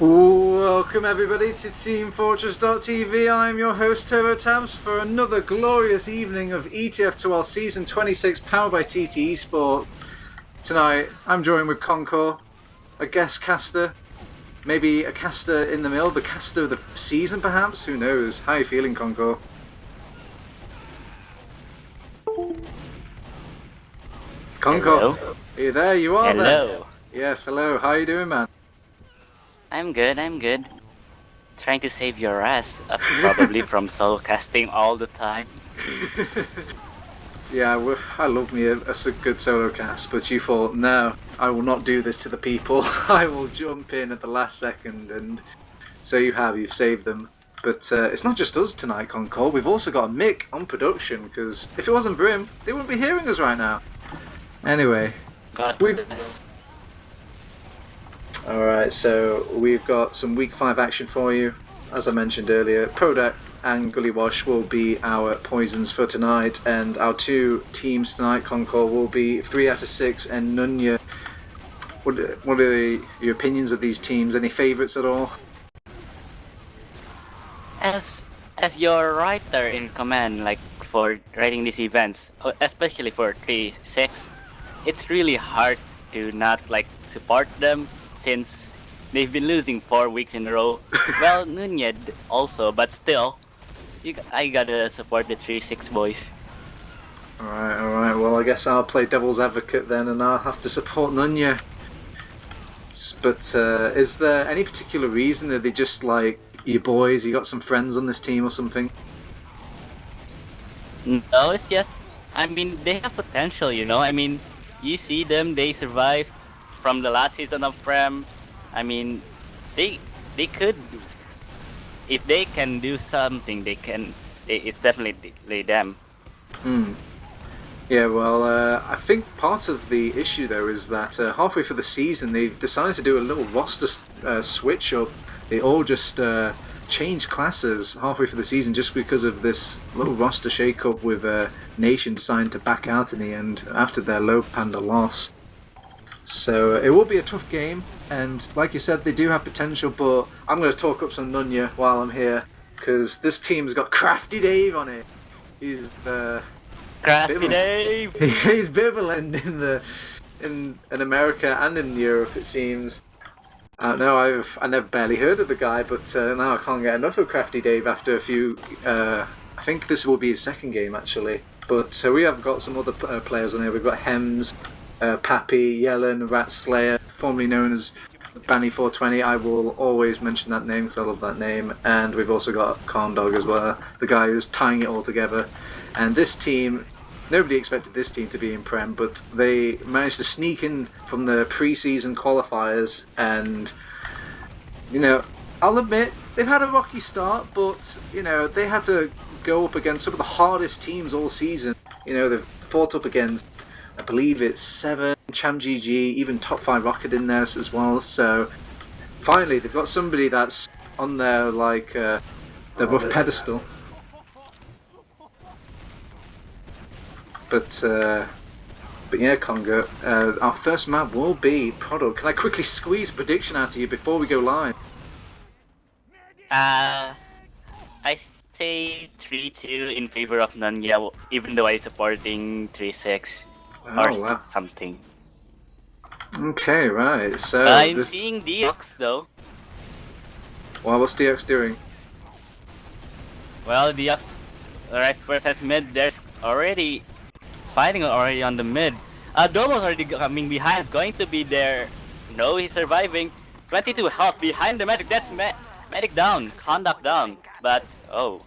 Welcome everybody to teamfortress.tv. I'm your host TurboTabs for another glorious evening of ETF2L Season 26 powered by TT Esport. Tonight I'm joined with Concor, a guest caster, maybe a caster in the middle, the caster of the season perhaps, who knows. How are you feeling, Concor? Concor, Hello? are you there? You are there. Hello. Yes, hello. How are you doing, man? I'm good. Trying to save your ass, probably from solo casting all the time. Yeah, I love me a good solo cast, but you thought, no, I will not do this to the people. I will jump in at the last second, and so you've saved them. But it's not just us tonight, Concord. We've also got Amik on production, because if it wasn't for him, they wouldn't be hearing us right now. Anyway, God we've... bless. Alright, so we've got some Week 5 action for you. As I mentioned earlier, Prodak and Gully Wash will be our poisons for tonight, and our two teams tonight, Concord, will be 3 out of 6 and Nunya. What are your opinions of these teams? Any favourites at all? As your writer in command, like for writing these events, especially for 3-6, it's really hard to not like support them since they've been losing 4 weeks in a row. Well, Nunya also, but still, I gotta support the 3-6 boys. Alright. Well, I guess I'll play devil's advocate then, and I'll have to support Nunya. But is there any particular reason? Are they just like your boys? You got some friends on this team or something? No, it's just, I mean, they have potential, you know? I mean, you see them, they survived from the last season of Prem. I mean, they could, if they can do something, it's definitely them. Yeah, well, I think part of the issue though is that halfway through the season they've decided to do a little roster switch up. They all just changed classes halfway through the season just because of this little roster shake-up with Nation deciding to back out in the end after their low panda loss. So it will be a tough game, and like you said, they do have potential, but I'm going to talk up some Nunya while I'm here, because this team's got Crafty Dave on it. He's Crafty Dave! he's a bit of a legend in America and in Europe, it seems. I don't know, I never barely heard of the guy, but now I can't get enough of Crafty Dave after a few. I think this will be his second game actually. But we have got some other players on here. We've got Hems, Pappy, Yellen, Rat Slayer, formerly known as Banny420. I will always mention that name because I love that name. And we've also got Calm Dog as well, the guy who's tying it all together. And this team, nobody expected this team to be in Prem, but they managed to sneak in from the pre-season qualifiers. And, you know, I'll admit, they've had a rocky start, but, you know, they had to go up against some of the hardest teams all season. You know, they've fought up against, I believe it's 7, Cham GG, even Top 5 Rocket in there as well. So, finally, they've got somebody that's on their, like, their rough pedestal. But yeah, Congo, our first map will be Product. Can I quickly squeeze a prediction out of you before we go live? I say 3-2 in favor of Nunya, even though I'm supporting 3-6 or Wow. something. Okay, right. So I'm seeing DX though. Well, what's DX doing? Well, DX right versus mid. There's already fighting already on the mid. Domo's already coming behind. It's going to be there. No, he's surviving. 22 health behind the medic. That's medic down. Conduct down. But, oh.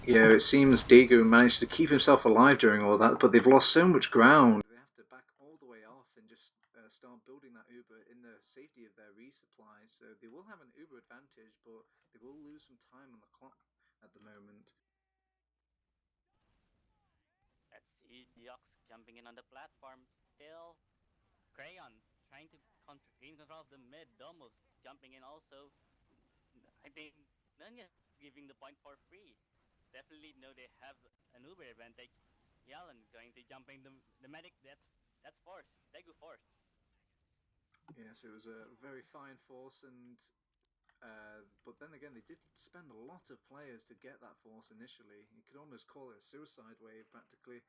Yeah, it seems Dago managed to keep himself alive during all that, but they've lost so much ground. They have to back all the way off and just start building that Uber in the safety of their resupply. So they will have an Uber advantage, but they will lose some time on the clock at the moment. Let's see DX jumping in on the platform. Still, Crayon trying to gain control of the mid. Domo's jumping in also. I think Nunya's giving the point for free. Definitely know they have an Uber advantage. Yellen going to jump in the medic. That's force. Daegu force. Yes, it was a very fine force, and but then again, they did spend a lot of players to get that force initially. You could almost call it a suicide wave, practically.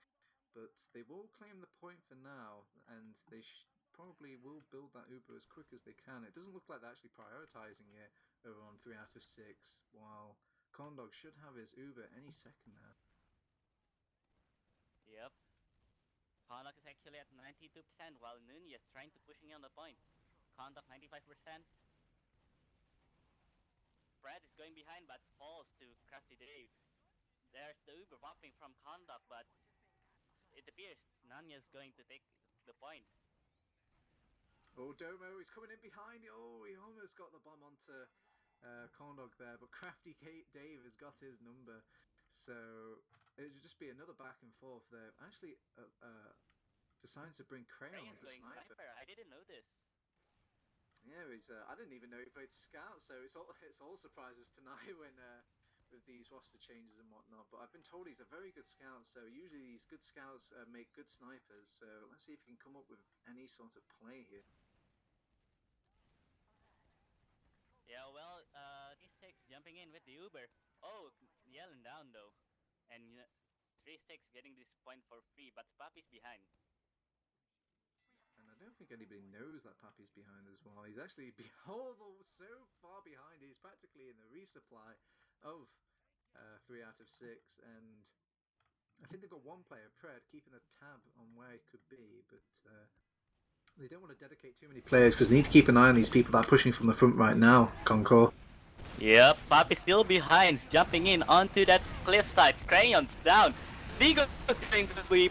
But they will claim the point for now, and they probably will build that Uber as quick as they can. It doesn't look like they're actually prioritizing it over on 3 out of 6, while Condog should have his Uber any second now. Yep. Conduct is actually at 92%, while Nunya is trying to pushing on the point. Conduct 95%. Brad is going behind but falls to Crafty Dave. There's the Uber popping from Conduct, but it appears Nunya is going to take the point. Oh, Domo, he's coming in behind. Oh, he almost got the bomb onto Condog there, but Crafty Dave has got his number. So it would just be another back and forth there. Actually, decides to bring Crayon to sniper. I didn't know this. Yeah, I didn't even know he played Scout, so it's all surprises tonight when with these roster changes and whatnot. But I've been told he's a very good scout, so usually these good scouts make good snipers. So let's see if he can come up with any sort of play here. Yeah, well, T6 jumping in with the Uber. Oh, yelling down though. And 3-6 getting this point for free, but Papi's behind. And I don't think anybody knows that Papi's behind as well. He's actually so far behind. He's practically in the resupply of 3 out of 6. And I think they've got one player, Pred, keeping a tab on where it could be. But they don't want to dedicate too many players because they need to keep an eye on these people that are pushing from the front right now, Concor. Yep, Papi's still behind, jumping in onto that cliffside. Crayon's down. Digo's going to be...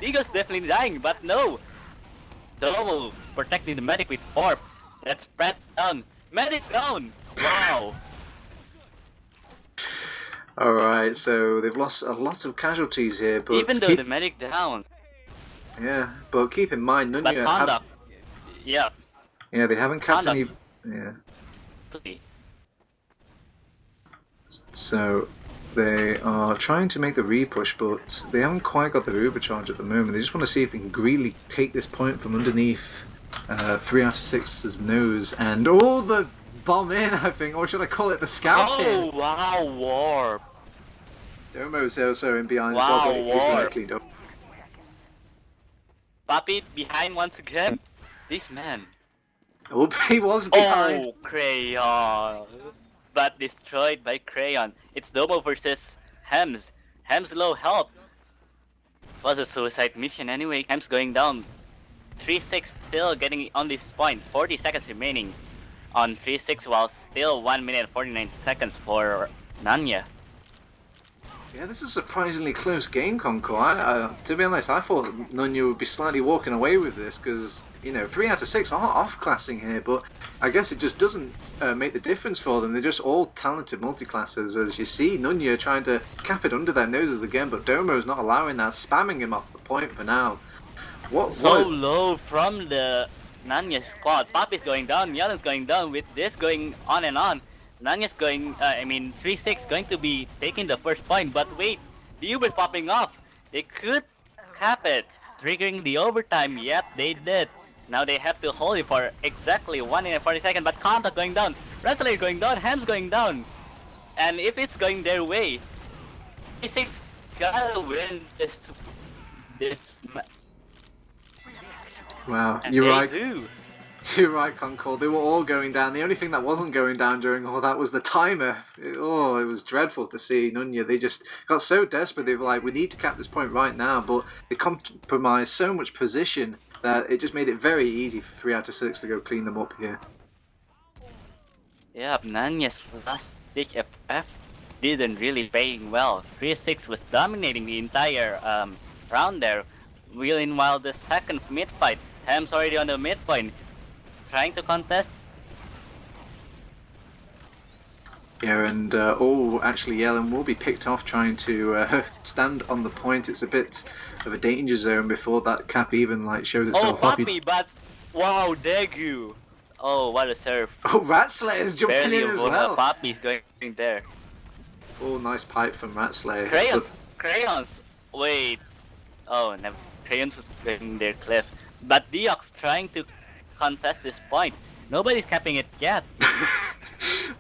Digo's definitely dying, but no. Double protecting the medic with orb. That's spread down. Medic down! Wow! Alright, so they've lost a lot of casualties here, but... Even though the medic down. Yeah, but keep in mind, Nunya... But Conduct... Yeah. Yeah, they haven't capped any... Yeah. So they are trying to make the repush, but they haven't quite got the Uber charge at the moment. They just want to see if they can really take this point from underneath 3 out of 6's nose. And oh, the bomb in, I think, or should I call it the scout in? Oh, wow, warp. Domo's also in behind wow, as well, but he's going to clean up. Papi behind once again. This man. Oh, he was behind. Oh, Crayon. But destroyed by Crayon. It's Domo versus Hems. Hems low health. Was a suicide mission anyway. Hems going down. 3-6 still getting on this point. 40 seconds remaining on 3-6 while still 1 minute 49 seconds for Nunya. Yeah, this is a surprisingly close game, Concor. To be honest, I thought Nunya would be slightly walking away with this because, you know, 3 out of 6 are off-classing here, but I guess it just doesn't make the difference for them. They're just all talented multi-classers. As you see, Nunya trying to cap it under their noses again, but Domo's not allowing that, spamming him off the point for now. What low from the Nunya squad. Papi's going down, Yelen's going down, with this going on and on. Nanya's going, 3-6 going to be taking the first point, but wait, the Uber's popping off. They could cap it, triggering the overtime. Yep, they did. Now they have to hold it for exactly 1 minute 40 seconds, but Contact going down, Renslayer going down, Ham's going down. And if it's going their way, 3-6 gotta win this Wow, you're right. Do. You're right, Concor. They were all going down. The only thing that wasn't going down during all that was the timer. It was dreadful to see Nunya. They just got so desperate. They were like, we need to cap this point right now. But they compromised so much position that it just made it very easy for 3 out of 6 to go clean them up here. Yeah, Nanya's last ditch FF didn't really paying well. 3-6 was dominating the entire round there. Meanwhile, the second mid fight, Ham's already on the mid point. Trying to contest. Yeah, and actually Yellen will be picked off trying to stand on the point. It's a bit of a danger zone before that cap even shows itself up. Oh, Papi, but wow, Degu. Oh, what a serve. Oh, Ratslayer's jumping barely in as well. Papi's going there. Oh, nice pipe from Ratslayer. Crayons. Wait. Oh, never. Crayons was going there, Cliff. But Deox trying to contest this point. Nobody's capping it yet.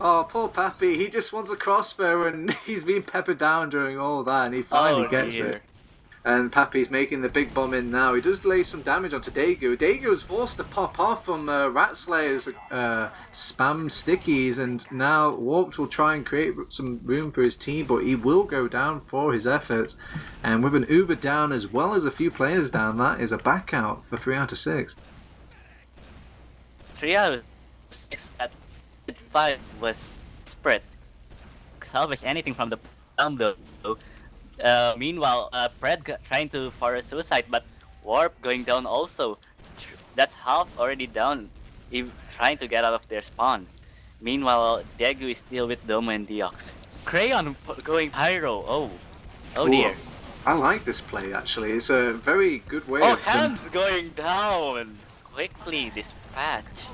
Oh, poor Pappy. He just wants a crossbow, and he's been peppered down during all that, and he finally gets it. And Pappy's making the big bomb in now. He does lay some damage onto Daegu. Daegu's forced to pop off from Rat Slayer's spam stickies, and now Warped will try and create some room for his team, but he will go down for his efforts. And with an Uber down as well as a few players down, that is a back out for 3 out of 6. 3 out of 6 at 5 was spread. Salvage anything from the down though. Meanwhile, Pred trying to force suicide, but Warp going down also. That's half already down, trying to get out of their spawn. Meanwhile, Daegu is still with Domo and Deox. Crayon going Pyro. Oh dear. I like this play actually. It's a very good way. Oh, Ham's going down. Quickly dispatch.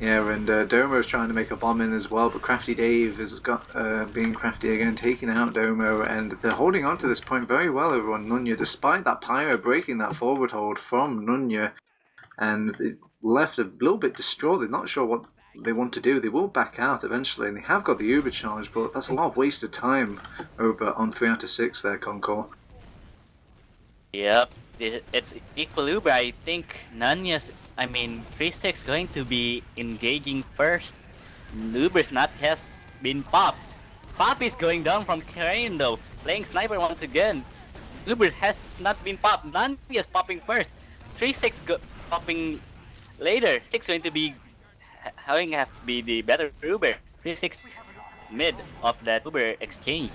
Yeah, and Domo's trying to make a bomb in as well, but Crafty Dave has got being crafty again, taking out Domo, and they're holding on to this point very well over on Nunya, despite that Pyro breaking that forward hold from Nunya, and they left a little bit distraught. They're not sure what they want to do. They will back out eventually, and they have got the Uber charge, but that's a lot of wasted time over on 3 out of 6 there, Concor. Yep, it's equal Uber. I think 3-6 going to be engaging first. Uber's not has been popped. Pop is going down from Crane though, playing sniper once again. Uber has not been popped. Nanya is popping first. 3-6 popping later. 6 going to be having to be the better Uber. 3-6 mid of that Uber exchange.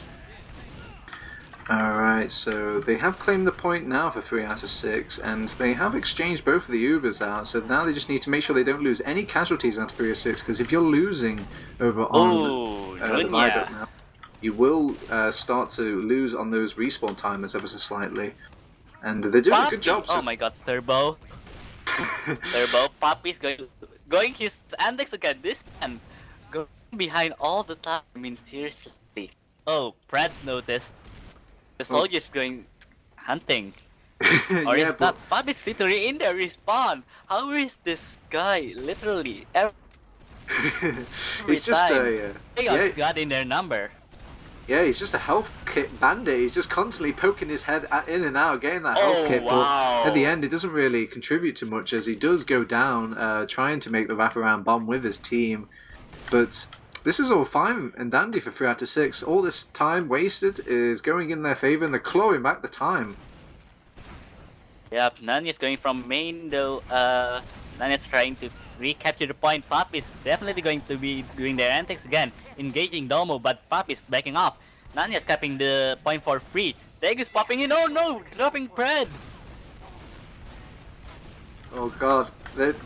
Alright, so they have claimed the point now for 3 out of 6, and they have exchanged both of the Ubers out, so now they just need to make sure they don't lose any casualties out of 3 of 6, because if you're losing over on the viaduct now, you will start to lose on those respawn timers ever so slightly. And they're doing a good job. So. Oh my god, Turbo. Turbo, Poppy's going his antics again. This man going behind all the time. I mean, seriously. Oh, Brad's noticed. The soldier's going hunting. Or yeah, if not, Poppy's literally in their respawn. How is this guy literally every he's just time? They got in their number. Yeah, he's just a health kit bandit. He's just constantly poking his head in and out, getting that health kit. Wow. But at the end, it doesn't really contribute to much, as he does go down, trying to make the wraparound bomb with his team. But this is all fine and dandy for 3 out of 6. All this time wasted is going in their favour, and they're clawing back the time. Yep, Nanya's going from main though. Nanya's trying to recapture the point. Pop is definitely going to be doing their antics again, engaging Domo, but Pop is backing off. Nanya's capping the point for free. Dag is popping in. Oh no, dropping Pred. Oh god,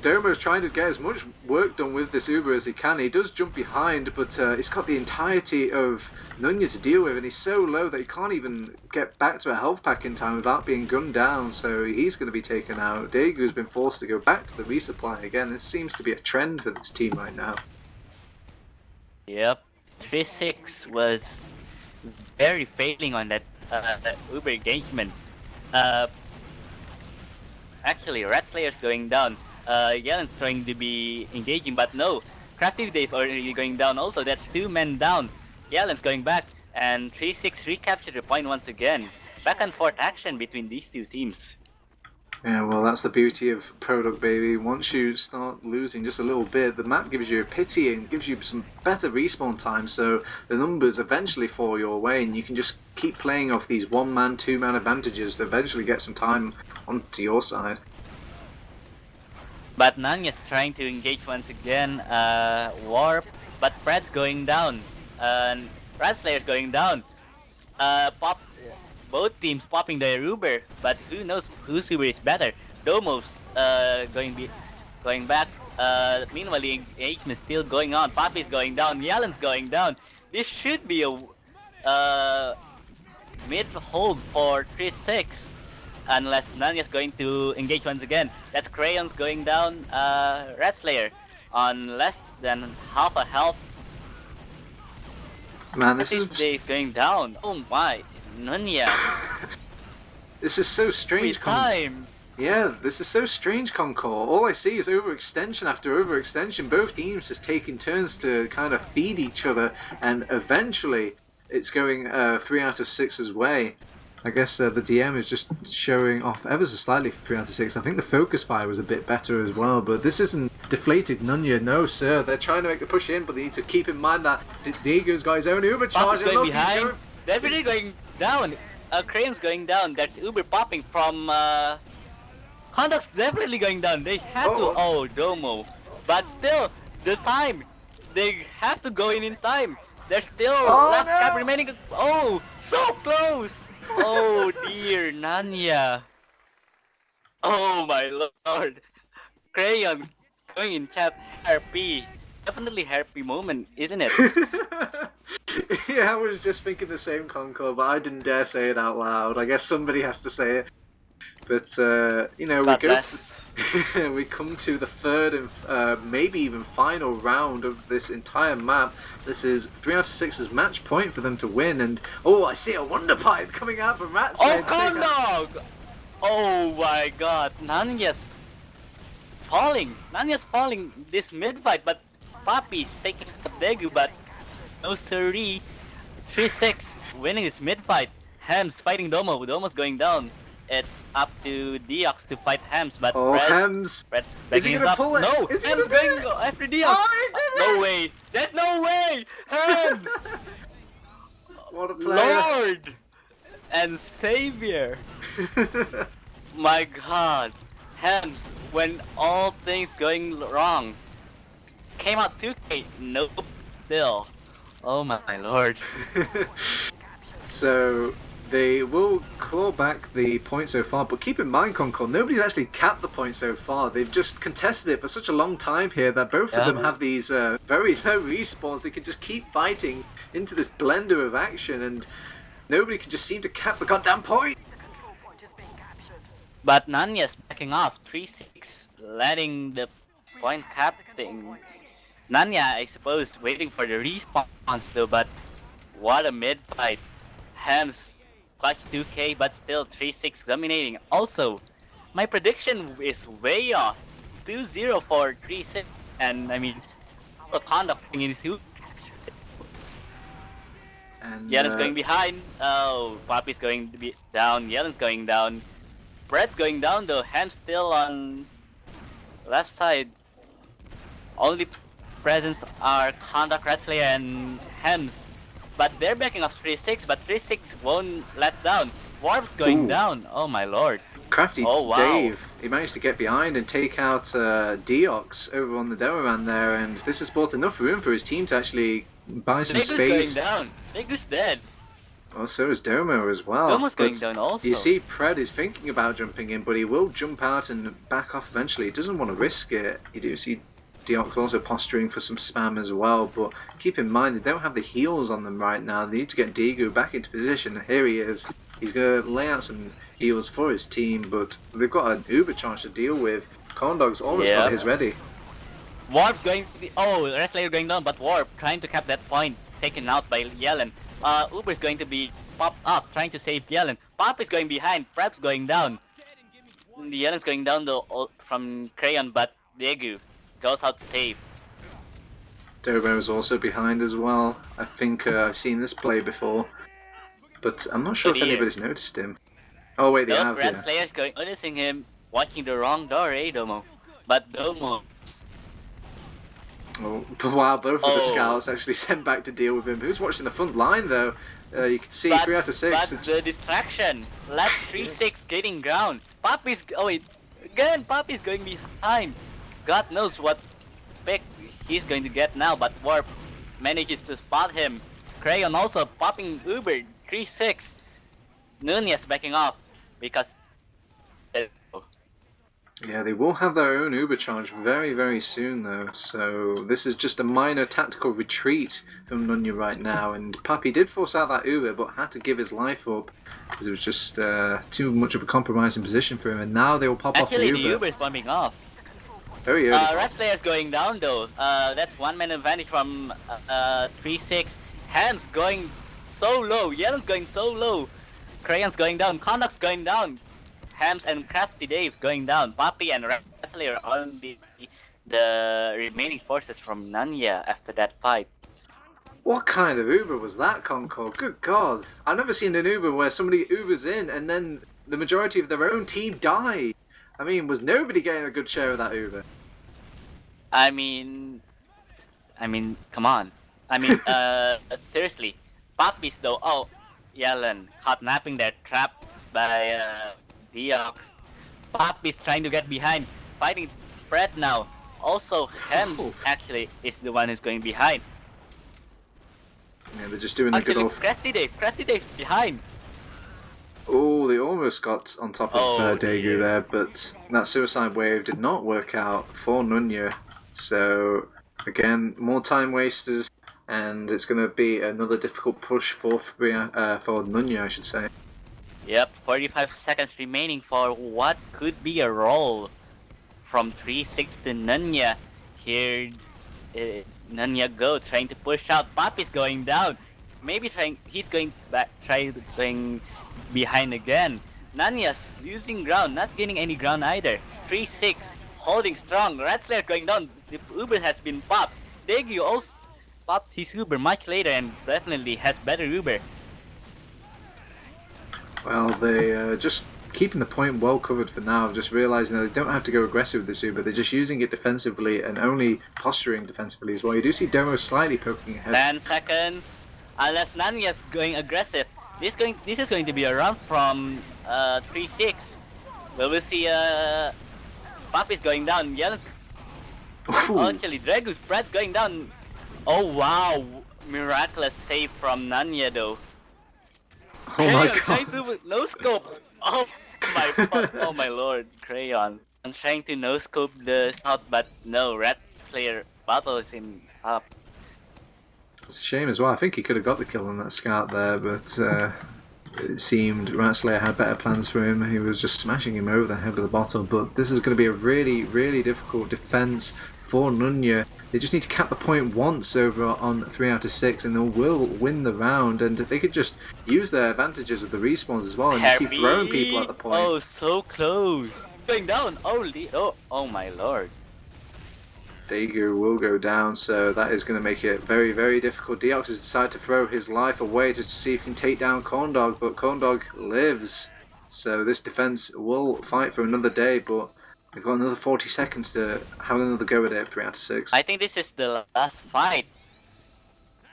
Domo's trying to get as much work done with this Uber as he can. He does jump behind, but he's got the entirety of Nunya to deal with, and he's so low that he can't even get back to a health pack in time without being gunned down, so he's going to be taken out. Daegu's been forced to go back to the resupply again. This seems to be a trend for this team right now. Yep, 3-6 was very failing on that Uber engagement. Actually, Rat Slayer's going down. Yelen's trying to be engaging, but no. Crafty Dave already going down also. That's 2 men down. Yelen's going back, and 3-6 recaptured the point once again. Back and forth action between these two teams. Yeah, well, that's the beauty of Product, baby. Once you start losing just a little bit, the map gives you a pity and gives you some better respawn time, so the numbers eventually fall your way, and you can just keep playing off these 1-man, 2-man advantages to eventually get some time onto your side. But Nanya's trying to engage once again. Warp, but Brad's going down. Rat Slayer's going down. Both teams popping their Uber, but who knows whose Uber is better. Domo's going back. Meanwhile, the engagement is still going on. Poppy's going down. Yelen's going down. This should be a mid hold for 3-6. Unless Nanya's going to engage once again. That's Crayon's going down. Rat Slayer on less than half a health. Man, this is going down. Oh my, Nunya. This is so strange. Yeah, this is so strange, Concor. All I see is overextension after overextension. Both teams just taking turns to kind of feed each other, and eventually it's going 3 out of 6's way. I guess the DM is just showing off ever so slightly for 3 out of 6. I think the focus fire was a bit better as well, but this isn't deflated Nunya. No, sir. They're trying to make the push in, but they need to keep in mind that Diego's got his own Uber charge. Going behind. Definitely going down. Crane's going down. That's Uber popping from... Conduct's definitely going down. They have to... Oh, Domo. But still, the time. They have to go in time. There's still last cap remaining. Oh, so close. Oh dear, Nunya. Oh my lord. Crayon going in chat. Harpy. Definitely Harpy moment, isn't it? Yeah, I was just thinking the same, Concor, but I didn't dare say it out loud. I guess somebody has to say it. But, you know, we come to the third and maybe even final round of this entire map. This is 3 out of 6's match point for them to win. And, oh, I see a Wonder Pipe coming out from Rat's. Oh, Condog! Oh my god, Nanya's falling. Nanya's falling this mid-fight, but Papi's taking the Degu, but no siree. 3-6 winning this mid-fight. Hems fighting Domo. Domo's going down. It's up to Deox to fight Hems, but Hems! Is he gonna pull it? No! Is Hems going after Deox! Oh, he did it! No way! There's no way! Hems! What a player! Lord! And Savior! My god! Hems, when all things going wrong, came out 2K, nope, still. Oh my lord. So, they will claw back the point so far, but keep in mind, Concor, nobody's actually capped the point so far. They've just contested it for such a long time here that both of them have these very low respawns. They can just keep fighting into this blender of action, and nobody can just seem to cap the goddamn point. But Nanya's backing off, 3-6, letting the point cap thing. Nanya, I suppose, waiting for the respawns though, but what a mid-fight. Hems clutch 2K, but still 3-6 dominating. Also, my prediction is way off. 2-0 for 3-6, and I mean, the conduct in 2. And Yelen's going behind. Oh, Poppy's going to be down. Yelen's going down. Brett's going down though. Hems still on left side. Only presence are Conduct, Ratslayer, and Hems. But they're backing off 3-6, but 3-6 won't let down. Warp's going down. Oh my lord. Crafty Dave, he managed to get behind and take out Deox over on the Demoman there, and this has brought enough room for his team to actually buy some space. Negu's going down. Negu's dead. Well, so is Domo as well. Domo's going down also. You see, Pred is thinking about jumping in, but he will jump out and back off eventually. He doesn't want to risk it. You do see Deox also posturing for some spam as well, but keep in mind they don't have the heals on them right now. They need to get Degu back into position, and here he is. He's going to lay out some heals for his team, but they've got an Uber charge to deal with. Corndog's almost got his ready. Warp's going to be... Oh, Wrestler going down, but Warp trying to cap that point, taken out by Yelen. Uber's going to be popped off, trying to save Yelen. Pop is going behind, Prep's going down. Yelen's going down though from Crayon, but Degu goes out safe. Domo is also behind as well. I think I've seen this play before, but I'm not sure if anybody's noticed him. Oh wait, they have. Red Slayer's going, noticing him, watching the wrong door, Domo? But Domo. Oh, wow, both of the scouts actually sent back to deal with him. Who's watching the front line though? You can see 3 out of 6. But the distraction left 3-6 getting ground. Poppy's again. Poppy's going behind. God knows what pick he's going to get now, but Warp manages to spot him. Crayon also popping Uber 3-6. Nunya's backing off because. Yeah, they will have their own Uber charge very, very soon though, so this is just a minor tactical retreat from Nunya right now, and Papi did force out that Uber but had to give his life up because it was just too much of a compromising position for him, and now they will pop off the Uber. Actually, the Uber is bombing off. Very early. Red Slayer's going down though, that's 1 man advantage from 3-6. Ham's going so low, Yellow's going so low. Crayon's going down, Conduct's going down. Hams and Crafty Dave going down. Poppy and Wrestler on the remaining forces from Nunya after that fight. What kind of Uber was that, Concor? Good God. I've never seen an Uber where somebody Ubers in and then the majority of their own team died. I mean, was nobody getting a good share of that Uber? I mean, come on. I mean, seriously. Poppies though, oh, Yellen caught napping that trap by Deox. Poppies trying to get behind, fighting Fred now. Also, Hems actually is the one who's going behind. Yeah, they're just doing the good old... Crafty Dave's behind. Oh, they almost got on top of Daegu there, but that suicide wave did not work out for Nunya. So, again, more time wasters, and it's going to be another difficult push for Nunya, I should say. Yep, 45 seconds remaining for what could be a roll from 3-6 to Nunya. Here, Nunya go, trying to push out. Poppy's going down. Maybe he's going back, going behind again. Nanya's losing ground, not gaining any ground either. 3-6, holding strong. Ratslayer going down. The Uber has been popped. Daegu also popped his Uber much later and definitely has better Uber. Well, they just keeping the point well covered for now, just realising that they don't have to go aggressive with this Uber, they're just using it defensively and only posturing defensively as well. You do see Domo slightly poking ahead. 10 seconds. Unless Nanya's going aggressive, this is going to be a run from 3-6. We'll see Poppy's going down. Actually, Dragu's Brad's going down. Oh wow, miraculous save from Nanya though. Oh my god. Trying to no scope. Oh my lord, Crayon. I'm trying to no scope the south, but no, Rat Slayer battles him up. It's a shame as well. I think he could have got the kill on that scout there, but it seemed Ratslayer had better plans for him. He was just smashing him over the head with the bottle. But this is going to be a really, really difficult defense for Nunya. They just need to cap the point once over on 3 out of 6 and they will win the round, and they could just use their advantages of the respawns as well and just keep throwing people at the point. Oh, so close. Going down. Oh my lord. Daegu will go down, so that is going to make it very, very difficult. Deox has decided to throw his life away to see if he can take down Corndog, but Corndog lives. So this defense will fight for another day, but we've got another 40 seconds to have another go at it, 3 out of 6. I think this is the last fight.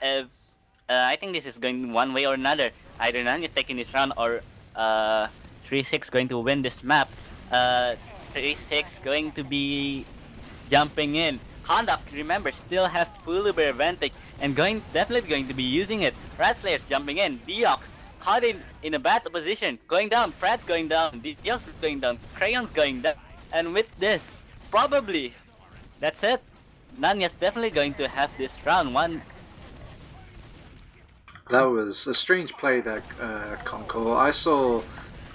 I think this is going one way or another. Either Nanya's taking this round or 3-6 going to win this map. 3-6 going to be jumping in. Conduct, remember, still has full Uber advantage and definitely going to be using it. Ratslayer's jumping in. Deox caught in a bad position. Going down. Frad's going down. Deox is going down. Crayon's going down. And with this, probably, that's it. Nanya's definitely going to have this round one. That was a strange play there, Concor. I saw,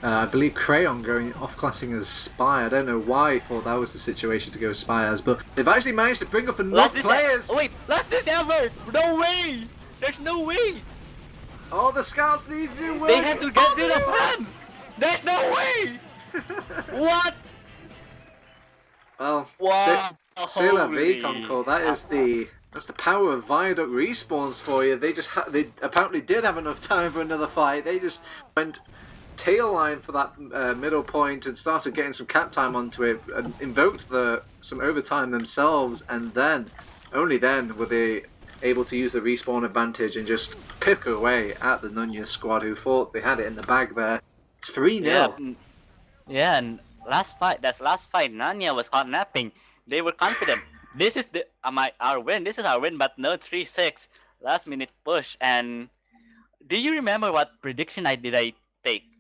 I believe, Crayon going off-classing as Spy. I don't know why he thought that was the situation to go Spy as, but they've actually managed to bring up enough players! Oh wait, last this ever! No way! There's no way! Oh, the scouts need to do work! They have to get rid of Hams! There's no way! What? Well, wow. C'est la vie, Concor. That's the power of Viaduct respawns for you. They apparently did have enough time for another fight. They just went tail line for that middle point and started getting some cap time onto it and invoked some overtime themselves, and then, only then, were they able to use the respawn advantage and just pick away at the Nunya squad, who thought they had it in the bag there. It's 3-0. Yeah, and last fight, Nanya was caught napping. They were confident. This is our win. This is our win, but no 3-6. Last minute push. And do you remember what prediction I take?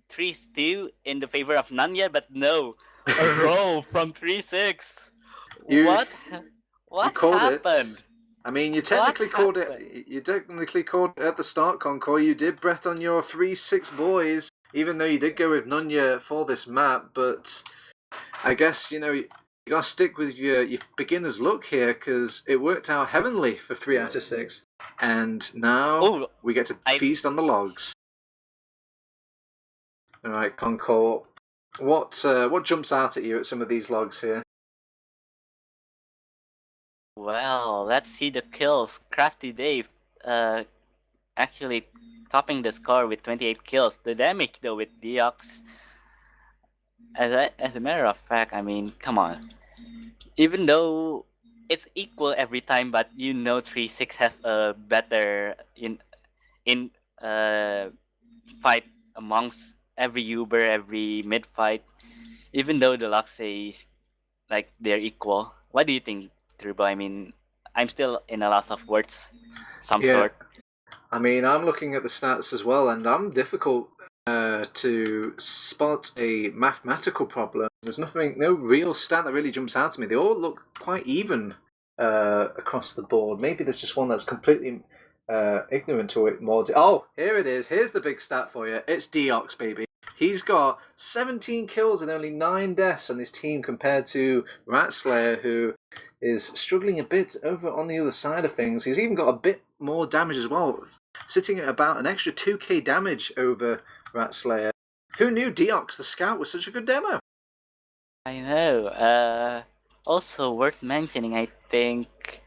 3-2 in the favor of Nanya, but no. A roll from 3-6. What happened? I mean, you technically called it. You technically called it at the start, Concor. You did bet on your 3-6 boys, even though you did go with Nunya for this map. But I guess you gotta stick with your beginner's luck here, because it worked out heavenly for 3 out of 6, and now we get to feast on the logs. All right, Concor. What jumps out at you at some of these logs here? Well, let's see the kills. Crafty Dave, actually topping the score with 28 kills. The damage though with Deox, as a matter of fact, I mean, come on. Even though it's equal every time, but 3-6 has a better in fight amongst every Uber, every mid fight. Even though the luck says like they're equal. What do you think, Turbo? I mean, I'm still in a loss of words, some Yeah, sort. I mean, I'm looking at the stats as well, and I'm difficult to spot a mathematical problem. There's no real stat that really jumps out to me. They all look quite even across the board. Maybe there's just one that's completely ignorant to it more. Oh, here it is. Here's the big stat for you. It's Deox, baby. He's got 17 kills and only 9 deaths on his team compared to Ratslayer, who is struggling a bit over on the other side of things. He's even got a bit more damage as well, sitting at about an extra 2k damage over Ratslayer. Who knew Deox the Scout was such a good demo? I know. Also worth mentioning, I think.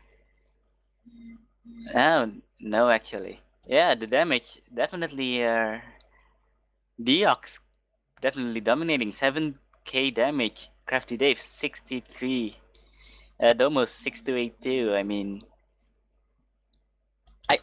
No, actually. Yeah, the damage definitely. Deox definitely dominating 7k damage. Crafty Dave 63. Almost 6282. I mean,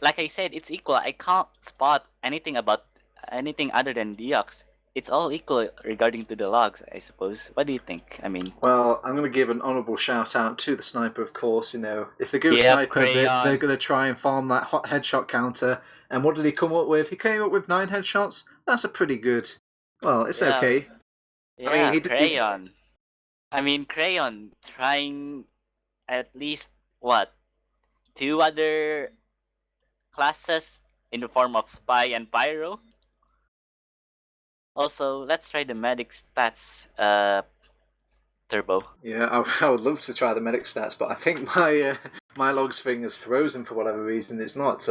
like I said, it's equal. I can't spot anything about anything other than Deox. It's all equal regarding to the logs, I suppose. What do you think? I mean, Well, I'm going to give an honourable shout out to the sniper, of course. You know, if they go yep, sniper, they're Crayon. going to try and farm that hot headshot counter. And what did he come up with? He came up with 9 headshots. That's a pretty good. Well, it's Yeah, okay. I mean, yeah, Crayon. I mean, Crayon trying at least what 2 other classes in the form of Spy and Pyro. Also, let's try the medic stats, Turbo. Yeah, I would love to try the medic stats, but I think my logs thing is frozen for whatever reason. It's not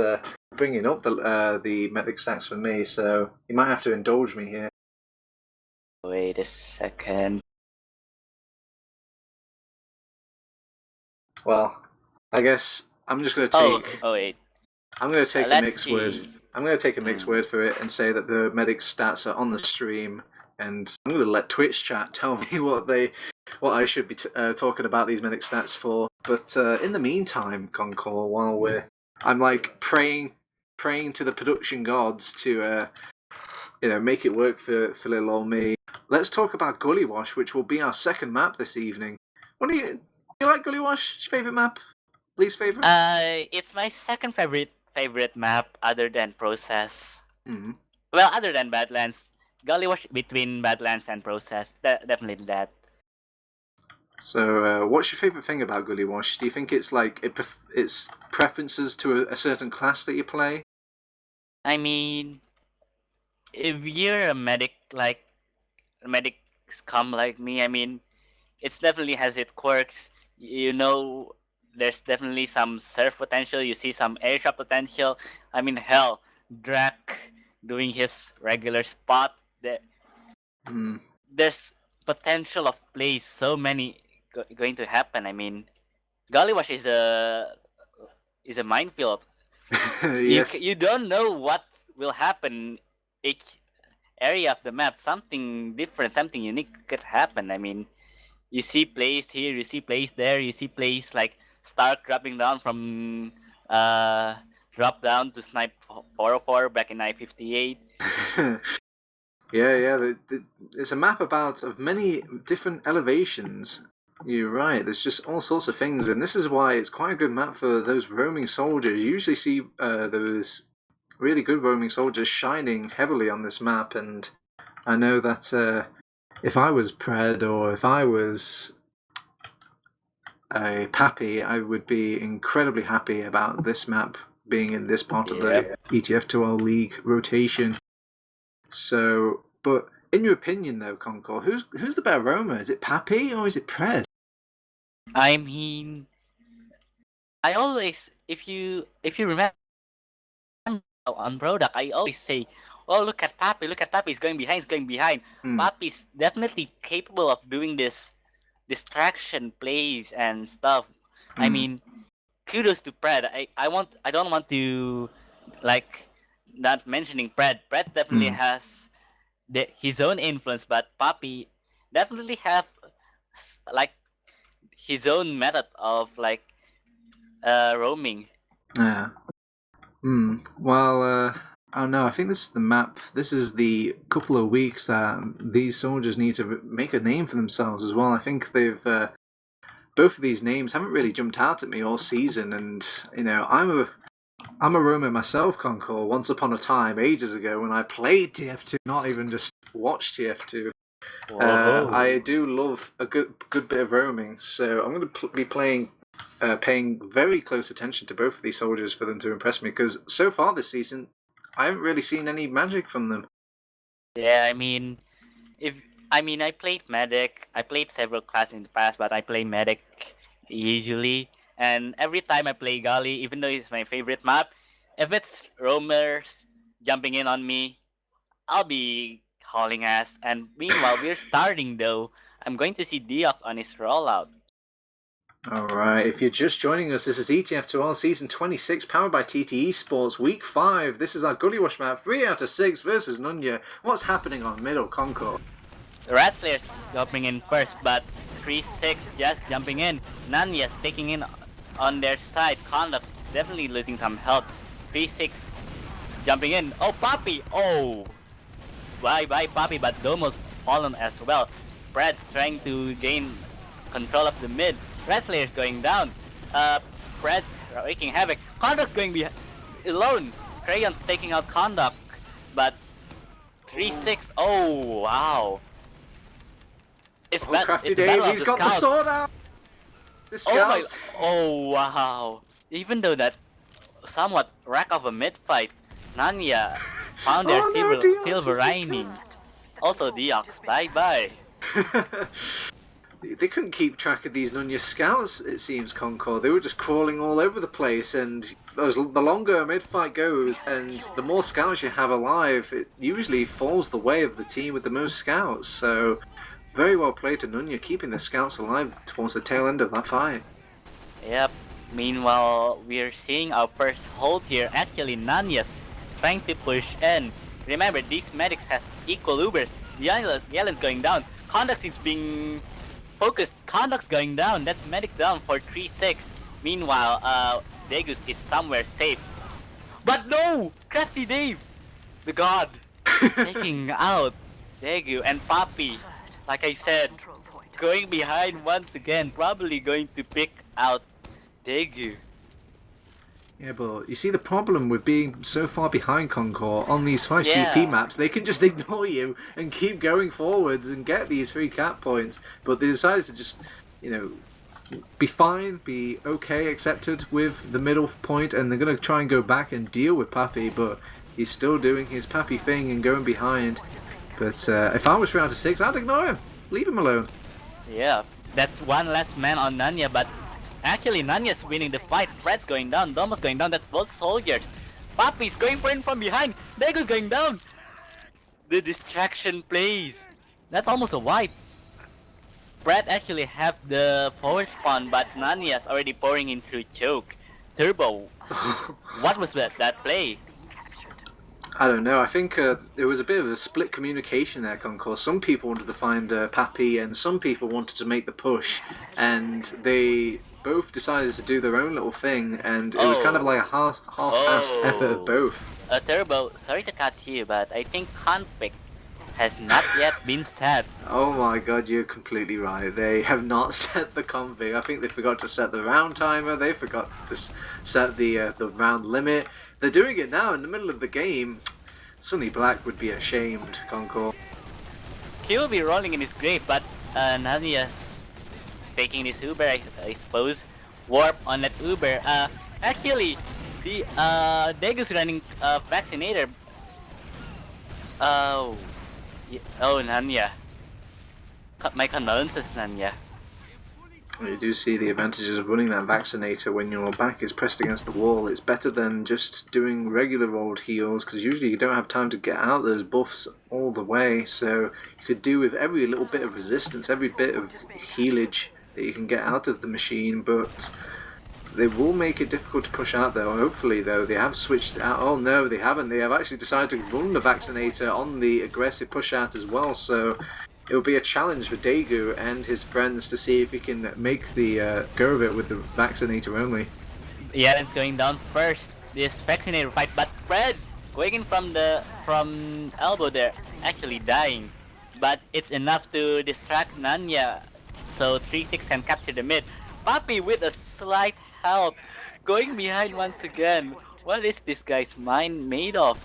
bringing up the medic stats for me, so you might have to indulge me here. Wait a second. Well, I guess I'm just going to take. Oh wait. I'm going to take a Let's mixed word. see. I'm going to take a mixed word for it and say that the medic stats are on the stream, and I'm going to let Twitch chat tell me what I should be talking about these medic stats for. But in the meantime, Concor, while I'm like praying to the production gods to make it work for little old me. Let's talk about Gully Wash, which will be our second map this evening. What do you like Gully Wash? Your favorite map? Least favorite? It's my second favorite map other than Process. Mm-hmm. Well, other than Badlands. Gullywash between Badlands and Process. Definitely that. So, what's your favorite thing about Gully Wash? Do you think it's like it's preferences to a certain class that you play? I mean, if you're a medic like medics come like me, I mean, it definitely has its quirks. There's definitely some surf potential. You see some airshot potential. I mean, hell, Drac doing his regular spot. There's potential of plays. So many going to happen. I mean, Gullywash is a minefield. Yes. You don't know what will happen each area of the map. Something different, something unique could happen. I mean, you see plays here, you see plays there, you see plays like Stark dropping down from drop down to snipe 404 back in I-58. Yeah. It's a map of many different elevations. You're right. There's just all sorts of things, and this is why it's quite a good map for those roaming soldiers. You usually see those really good roaming soldiers shining heavily on this map, and I know that if I was Pred or if I was a Pappy, I would be incredibly happy about this map being in this part of the ETF2L League rotation. So, but in your opinion, though, Concor, who's the better roamer? Is it Pappy or is it Pred? I mean, I always, if you remember on product, I always say Oh, look at Papi. Look at Papi. He's going behind. He's going behind. Papi's definitely capable of doing this distraction plays and stuff. I mean, kudos to Pred. I don't want to like not mentioning Pred. Pred definitely has his own influence, but Papi definitely have like his own method of like roaming. Yeah. Well, I don't know. I think this is the map. This is the couple of weeks that these soldiers need to make a name for themselves as well. I think they've both of these names haven't really jumped out at me all season, and you know, I'm a roamer myself, Concor. Once upon a time, ages ago, when I played TF2, not even just watched TF2. I do love a good bit of roaming, so I'm going to be paying very close attention to both of these soldiers for them to impress me. Because so far this season, I haven't really seen any magic from them. Yeah, I played medic. I played several classes in the past, but I play medic usually. And every time I play Gali, even though it's my favorite map, if it's roamers jumping in on me, I'll be hauling ass. And meanwhile, we're starting though. I'm going to see Diox on his rollout. Alright, if you're just joining us, this is ETF2L Season 26, powered by TTE Sports, Week 5. This is our Gully Wash map, 3 out of 6 versus Nunya. What's happening on middle, Concor? The Rat Slayer's jumping in first, but 3-6 just jumping in. Nanya's taking in on their side. Conduct's definitely losing some health. 3-6 jumping in. Oh, Papi! Oh! Bye Papi, but Domo's fallen as well. Brad's trying to gain control of the mid. Red Slayer's going down. Brad's wreaking havoc. Conduct's going alone. Crayon's taking out Conduct, but 3-6. Oh wow! It's Crafty Dave, he's got the sword out. The scouts. Oh wow! Even though that somewhat wreck of a mid fight, Nunya found their silver lining. Also, Diox, bye bye. They couldn't keep track of these Nunya scouts, it seems, Concor. They were just crawling all over the place, and the longer a mid-fight goes, and the more scouts you have alive, it usually falls the way of the team with the most scouts. So, very well played to Nunya, keeping the scouts alive towards the tail end of that fight. Yep. Meanwhile, we're seeing our first hold here. Actually, Nanya's trying to push in. Remember, these medics have equal Uber. Yellen's going down. Conduct is being focused. Conduct's going down. That's medic down for 3-6. Meanwhile, Degus is somewhere safe. But no! Crafty Dave! The god! Taking out Degu and Papi. Like I said, going behind once again. Probably going to pick out Degu. Yeah, but you see the problem with being so far behind Concor on these 5 CP maps, they can just ignore you and keep going forwards and get these 3 cap points. But they decided to just, you know, be fine, be okay, accepted with the middle point, and they're going to try and go back and deal with Papi, but he's still doing his Papi thing and going behind. But if I was 3 out of 6, I'd ignore him. Leave him alone. Yeah, that's one less man on Nunya, but actually, Nanya's winning the fight. Fred's going down. Domo's going down. That's both soldiers. Papi's going for him from behind. Degu's going down. The distraction plays. That's almost a wipe. Brad actually have the forward spawn, but Nanya's already pouring in through choke. Turbo, what was that play? I don't know. I think there was a bit of a split communication there, Concor. Some people wanted to find Papi, and some people wanted to make the push, and they both decided to do their own little thing, and it was kind of like a half-assed effort of both. Turbo, sorry to cut you, but I think conflict has not yet been set. Oh my god, you're completely right. They have not set the config. I think they forgot to set the round timer. They forgot to set the round limit. They're doing it now in the middle of the game. Sunny Black would be ashamed, Concor. He will be rolling in his grave, but Nanya's taking this Uber, I suppose. Warp on that Uber. Actually, the Degu's running Vaccinator. Oh, Nanya. My condolences, Nanya. You do see the advantages of running that vaccinator when your back is pressed against the wall. It's better than just doing regular old heals, because usually you don't have time to get out those buffs all the way. So you could do with every little bit of resistance, every bit of healage that you can get out of the machine, but they will make it difficult to push out though. Hopefully though, they have switched out. Oh no, they haven't. They have actually decided to run the vaccinator on the aggressive push out as well, so it will be a challenge for Daegu and his friends to see if he can make the go of it with the vaccinator only. Yaren's going down first. This vaccinator fight, but Fred going in from elbow there, actually dying. But it's enough to distract Nunya, so 3-6 can capture the mid. Papi with a slight help, going behind once again. What is this guy's mind made of?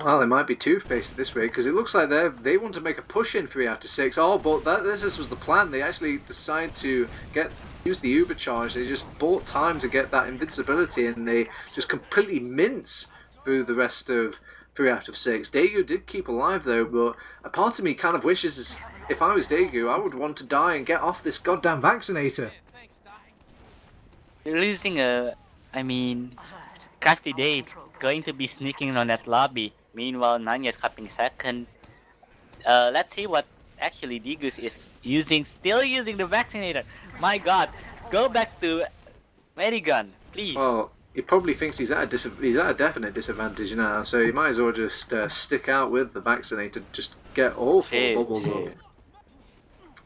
Well, it might be two-faced this way, because it looks like they want to make a push in 3 out of 6. Oh, but this was the plan. They actually decided to use the Uber charge. They just bought time to get that invincibility, and they just completely mince through the rest of 3 out of 6. Daegu did keep alive though, but a part of me kind of wishes, if I was Daegu, I would want to die and get off this goddamn vaccinator. You're losing Crafty Dave going to be sneaking on that lobby. Meanwhile, Nanya's coming second. Let's see what actually Digus is using. Still using the vaccinator. My god. Go back to Medigun, please. Well, he probably thinks he's at a definite disadvantage now, so he might as well just stick out with the vaccinator, just get all 4 bubbles up.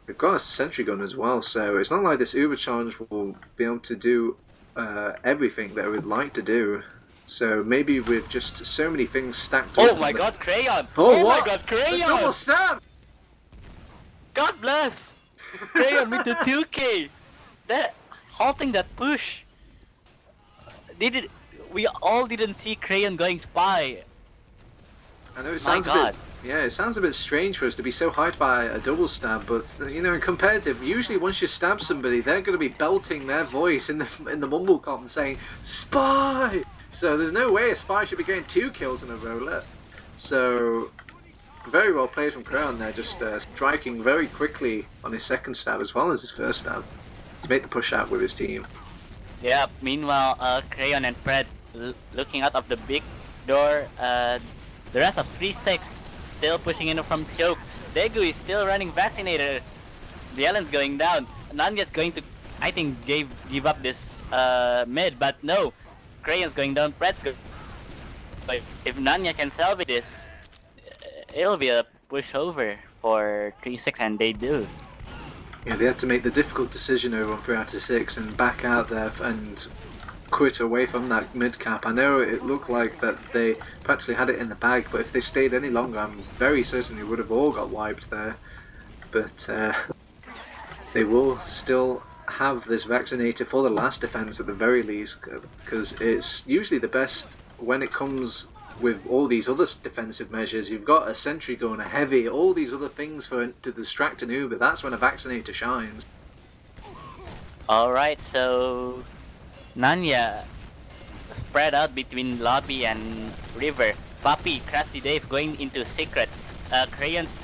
We've got a sentry gun as well, so it's not like this Uber charge will be able to do everything that we'd like to do. So maybe with just so many things stacked up. Oh my god, Crayon! Oh my god, Crayon! Double stab! God bless! Crayon with the 2K! That halting that push. We all didn't see Crayon going spy. I know it sounds it sounds a bit strange for us to be so hyped by a double stab, but you know, in competitive, usually once you stab somebody, they're going to be belting their voice in the mumblecom saying "Spy." So there's no way a spy should be getting 2 kills in a row. So very well played from Crayon there, just striking very quickly on his second stab as well as his first stab to make the push out with his team. Yeah. Meanwhile, Crayon and Fred looking out of the big door. The rest of 3-6 still pushing in from choke. Daegu is still running vaccinator. The Allen's going down. Nanya's going to, I think, give up this mid, but no. Crayon's going down. Fred's going. But if Nanya can salvage this, it'll be a pushover for 3-6, and they do. Yeah, they had to make the difficult decision over on 3 out of 6 and back out there and quit away from that mid cap. I know it looked like that they practically had it in the bag, but if they stayed any longer, I'm very certain they would have all got wiped there. But they will still have this vaccinator for the last defense at the very least, because it's usually the best when it comes with all these other defensive measures. You've got a sentry gun, a heavy, all these other things to distract an Uber. That's when a vaccinator shines. Alright, so Nanya spread out between lobby and river. Papi, Crafty Dave going into secret. Crayon's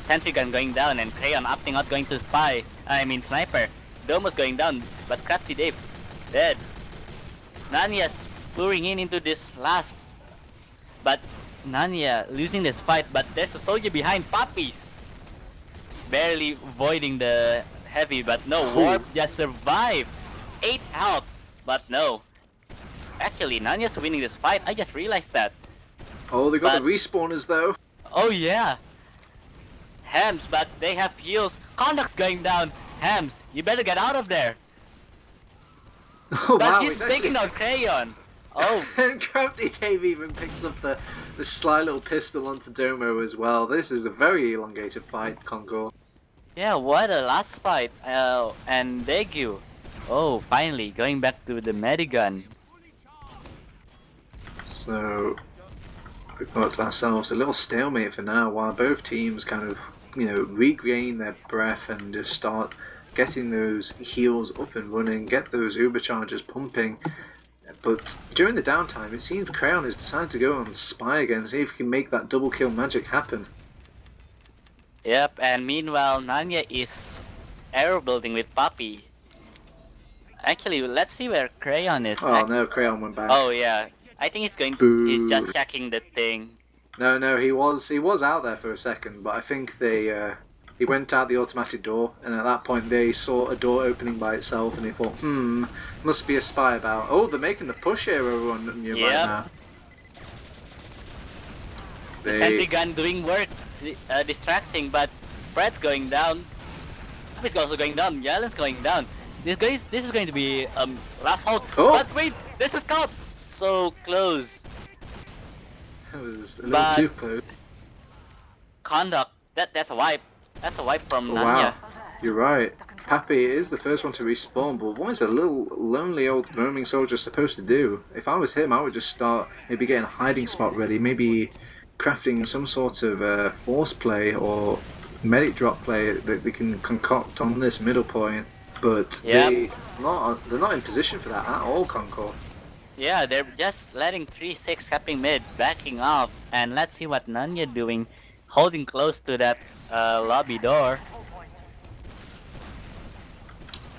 sentry gun going down, and Crayon opting out going to sniper. Domo's going down, but Crafty Dave dead. Nanya's pouring into this last, but Nanya losing this fight, but there's a soldier behind. Papi's barely avoiding the heavy, but no, Warp just survived. 8 health, but no. Actually, Nanya's winning this fight. I just realized that. Oh, they got the respawners though. Oh yeah. Hams, but they have heals. Conduct's going down. Hams, you better get out of there. Oh, but wow, he's taking out Crayon. Oh. And Crafty Dave even picks up the sly little pistol onto Domo as well. This is a very elongated fight, concor. Yeah, what a last fight. And Daegu. Oh, finally, going back to the Medigun. So, we've got ourselves a little stalemate for now, while both teams kind of, regain their breath and just start getting those heals up and running, get those Uber charges pumping. But during the downtime, it seems Crayon has decided to go on Spy again, see if he can make that double kill magic happen. Yep, and meanwhile, Nanya is arrow building with Poppy. Actually, let's see where Crayon is. Oh no, Crayon went back. Oh yeah, I think he's just Boo. checking the thing. No, he was out there for a second, but I think he went out the automatic door, and at that point they saw a door opening by itself, and they thought, must be a spy about. Oh, they're making the push here over on Nunya right now. The sentry gun doing work, distracting, but Fred's going down. He's also going down. Yellen's going down. This is going to be last hold. Oh! But wait, this is scout. So close. That was a little too close. Conduct. That's a wipe. That's a wipe from Nunya. Wow, you're right. Pappy is the first one to respawn, but what is a little lonely old roaming soldier supposed to do? If I was him, I would just start maybe getting a hiding spot ready, maybe crafting some sort of force play or medic drop play that they can concoct on this middle point. But they're not in position for that at all, Concor. Yeah, they're just letting 3-6 capping mid, backing off, and let's see what Nunya doing, holding close to that lobby door.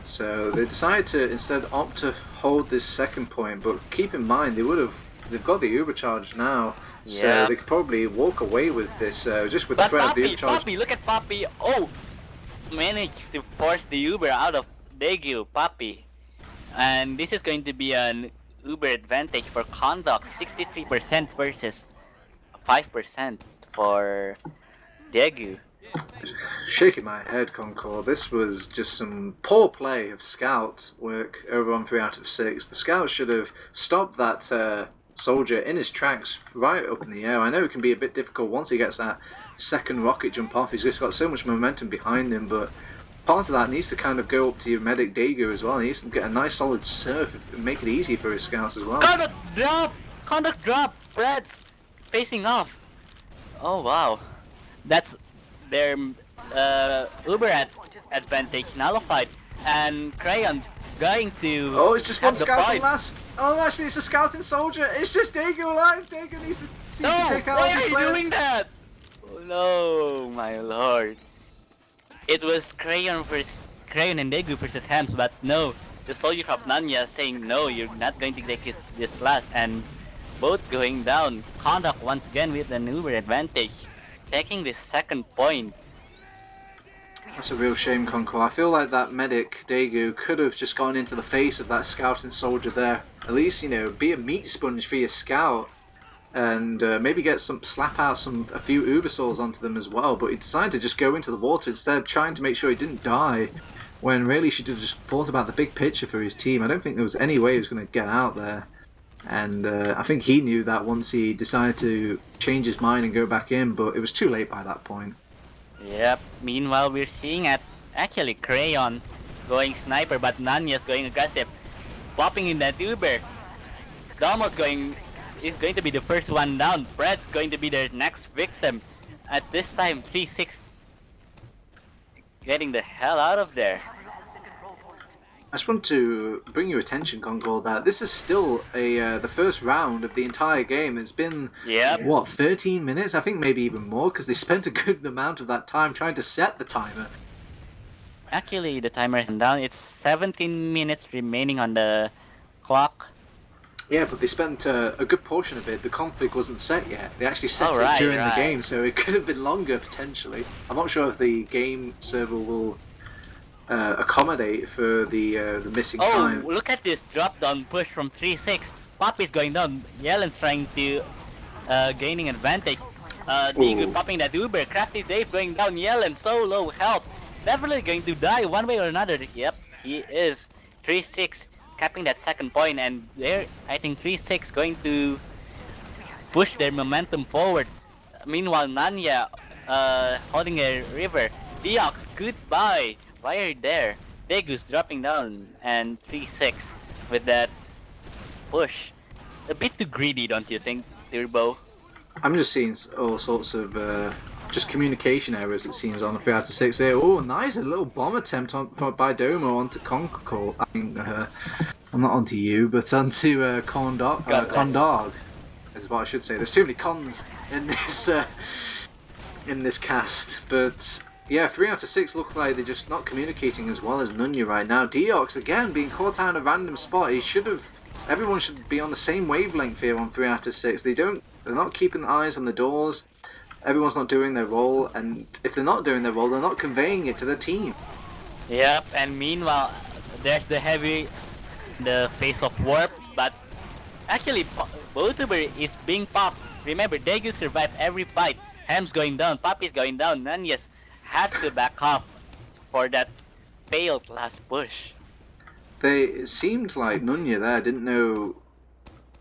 So they decided to instead opt to hold this second point, but keep in mind they've got the Uber charge now, so they could probably walk away with this just with the threat of the Uber charge. Poppy, look at Poppy! Oh, managed to force the Uber out of Daegu, Poppy, and this is going to be an Uber advantage for Conduct, 63% versus 5% for Daegu. Shaking my head, Concor. This was just some poor play of scout work over on 3 out of 6. The scout should have stopped that soldier in his tracks right up in the air. I know it can be a bit difficult once he gets that second rocket jump off. He's just got so much momentum behind him, but part of that needs to kind of go up to your medic Daegu as well. He needs to get a nice solid surf and make it easy for his scouts as well. Conduct drop! Conduct drop! Reds facing off. Oh wow. That's their Uber advantage nullified. And Crayon going to... Oh, it's just one scout last. Oh, actually it's a scouting soldier. It's just Daegu alive. Daegu needs to take out all these players. Why are you doing that? Oh, no, my lord. It was Crayon and Daegu versus Hams, but no, the soldier of Nunya saying no, you're not going to take this last, and both going down. Conduct once again with an Uber advantage, taking the second point. That's a real shame, Concor. I feel like that medic Daegu could have just gone into the face of that scouting soldier there. At least, be a meat sponge for your scout. And maybe slap out a few Uber souls onto them as well, but he decided to just go into the water instead, trying to make sure he didn't die, when really he should have just thought about the big picture for his team. I don't think there was any way he was going to get out there, and I think he knew that once he decided to change his mind and go back in, but it was too late by that point. Yep, meanwhile we're seeing actually Crayon going sniper, but Nanya's going aggressive, popping in that Uber. Domo's is going to be the first one down. Fred's going to be their next victim. At this time, 3-6 getting the hell out of there. I just want to bring your attention, Concor, that this is still the first round of the entire game. It's been, 13 minutes? I think maybe even more, because they spent a good amount of that time trying to set the timer. Actually, the timer is down. It's 17 minutes remaining on the clock. Yeah, but they spent a good portion of it. The config wasn't set yet. They actually set it during the game, so it could have been longer potentially. I'm not sure if the game server will accommodate for the missing time. Oh, look at this drop down push from 3-6. Poppy's going down. Yellen's trying to gaining advantage. Daegu popping that Uber. Crafty Dave going down. Yellen so low health. Definitely going to die one way or another. Yep, he is. 3-6. Capping that second point, and there I think 3-6 going to push their momentum forward. Meanwhile, Nunya holding a river. Deox, goodbye. Why are you there? Daegu's dropping down, and 3-6 with that push. A bit too greedy, don't you think, Turbo? I'm just seeing all sorts of just communication errors, it seems, on the 3 out of 6 there. Oh, nice, a little bomb attempt by Domo onto Concor. I mean, I'm not onto you, but onto Condog, is what I should say. There's too many cons in this cast, but Yeah, 3 out of 6 look like they're just not communicating as well as Nunya right now. Deox, again, being caught out in a random spot. Everyone should be on the same wavelength here on 3 out of 6. They're not keeping eyes on the doors. Everyone's not doing their role, and if they're not doing their role, they're not conveying it to the team. Yep, and meanwhile, there's the face of warp, but actually, Botuber is being popped. Remember, Daegu survived every fight. Ham's going down, Poppy's going down, Nanyas have to back off for that failed last push. It seemed like Nunya there didn't know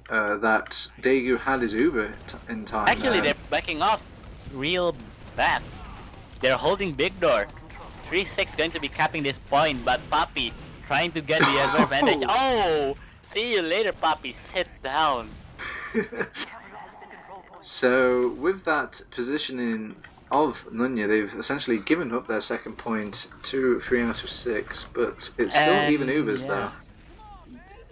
that Daegu had his Uber in time. Actually, they're backing off real bad. They're holding big door. 3-6 going to be capping this point, but Poppy trying to get the advantage. Oh! See you later, Poppy. Sit down. So, with that positioning of Nunya, they've essentially given up their second point to 3 out of 6, but it's still even Ubers there.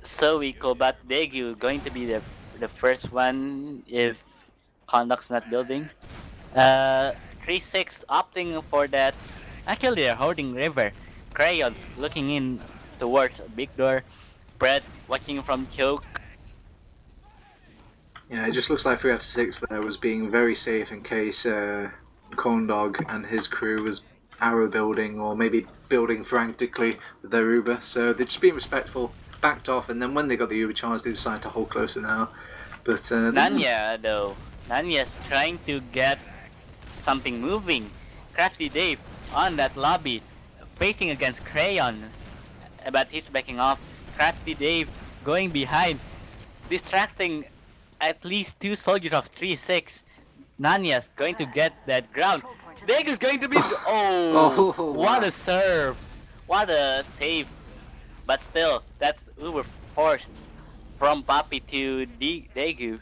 So equal, but Daegu going to be the first one if Conduct's not building. 3-6 opting for that. Actually, they're holding river. Crayons looking in towards big door. Brett watching from choke. Yeah, it just looks like 3 out of 6 there was being very safe in case Corndog and his crew was arrow building or maybe building frantically with their Uber. So they're just being respectful, backed off, and then when they got the Uber charge, they decided to hold closer now. But Nunya though, Nunya's trying to get something moving. Crafty Dave on that lobby, facing against Crayon, but he's backing off. Crafty Dave going behind, distracting at least 2 soldiers of 3-6. Nanya's going to get that ground. Dig is going to be... Oh, what a serve. What a save. But still, that's uber forced from Papi to Daegu.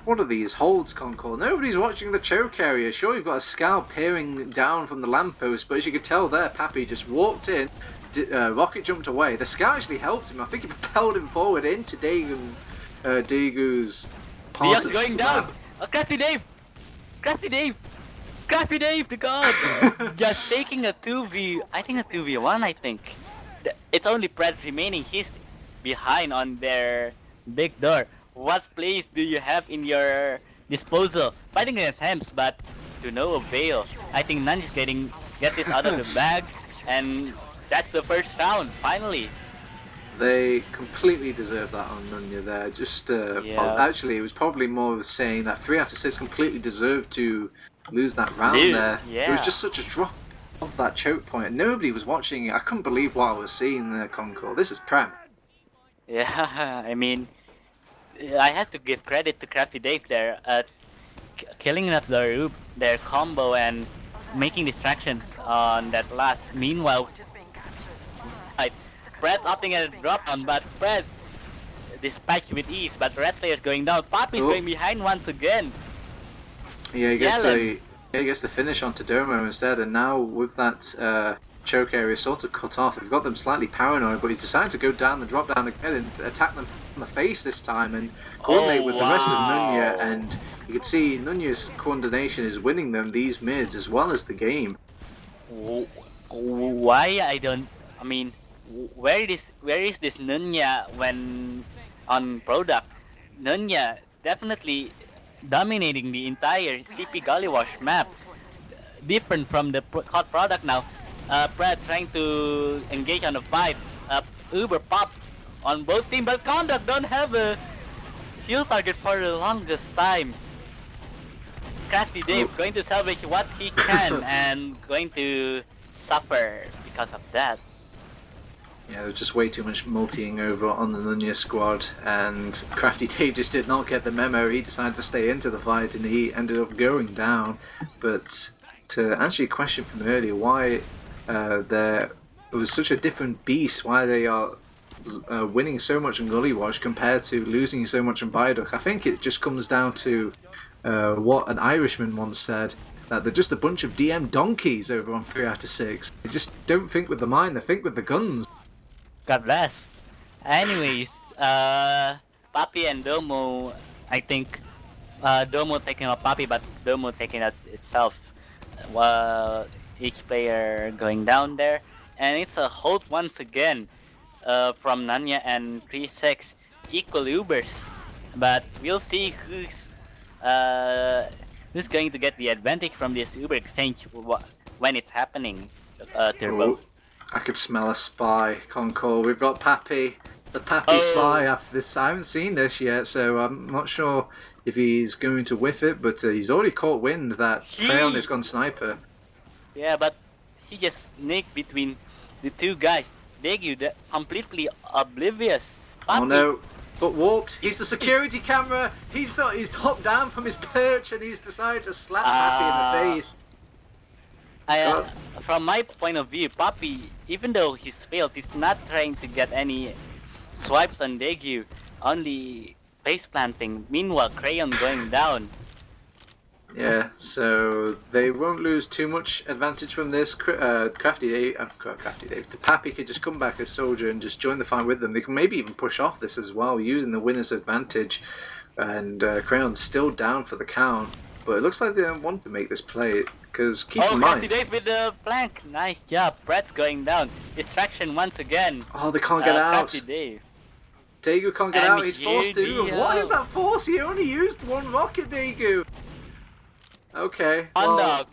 What are these holds, Concor? Nobody's watching the choke area. Sure, you've got a scout peering down from the lamppost, but as you could tell there, Pappy just walked in, rocket jumped away. The scout actually helped him. I think he propelled him forward into Daegu's part Diaz going down. Crafty Dave! Crafty Dave! Crafty Dave, the god! Just taking a 2v, I think a 2v1, I think. It's only Pred remaining. He's behind on their big door. What plays do you have in your disposal? Fighting against Hems, but to no avail. I think Nanji's get this out of the bag, and that's the first round, finally. They completely deserve that on Nunya there. Just actually, it was probably more of saying that 3 out of 6 completely deserved to lose that round there. Yeah. It was just such a drop of that choke point. Nobody was watching it. I couldn't believe what I was seeing there, Concor. This is Prem. Yeah, I mean, I have to give credit to Crafty Dave there. Killing off their combo and making distractions on that last. Meanwhile, Fred opting at a drop down, but Fred dispatched with ease. But Red Slayer's going down. Poppy's going behind once again. Yeah, he gets the finish onto Domo instead, and now with that choke area sort of cut off, they've got them slightly paranoid, but he's decided to go down the drop down again and attack them on the face this time and coordinate with the rest of Nunya, and you can see Nunya's coordination is winning them these mids as well as the game. Why where is this Nunya when on product? Nunya definitely dominating the entire CP Gullywash map. Different from the hot product now. Brad trying to engage on the fight. Uber pop on both teams, but Conduct don't have a heal target for the longest time. Crafty Dave going to salvage what he can and going to suffer because of that. Yeah, there was just way too much multiing over on the Nunya squad, and Crafty Dave just did not get the memo. He decided to stay into the fight, and he ended up going down. But to answer your question from earlier, why it was such a different beast, why they are winning so much in Gullywash compared to losing so much in Viaduct, I think it just comes down to what an Irishman once said, that they're just a bunch of DM donkeys over on 3 out of 6. They just don't think with the mind, they think with the guns. God bless. Anyways, Papi and Domo, I think Domo taking out Papi, but Domo taking out itself. Each player going down there, and it's a hold once again from Nunya and 3-6 equal Ubers. But we'll see who's going to get the advantage from this Uber exchange when it's happening, Turbo. Oh, I could smell a spy, Concor. We've got Pappy, the Pappy Oh. spy after this. I haven't seen this yet, so I'm not sure if he's going to whiff it, but he's already caught wind that Crayon has gone sniper. Yeah, but he just sneaked between the two guys. Degu completely oblivious. Papi, Oh no, but warped. He's the security camera. He's hopped down from his perch and he's decided to slap Pappy in the face. From my point of view, Papi, even though he's failed, he's not trying to get any swipes on Degu, only face planting. Meanwhile, Crayon going down. Yeah, so they won't lose too much advantage from this. Crafty Dave, Pappy could just come back as soldier and just join the fight with them. They can maybe even push off this as well, using the winner's advantage. And Crayon's still down for the count, but it looks like they don't want to make this play because keep in mind. Crafty Dave with the flank. Nice job. Brett's going down. Distraction once again. Oh, they can't get out. Crafty Dave. Daegu can't get And out. He's forced to. What is that force? He only used one rocket, Daegu. Okay. Conduct.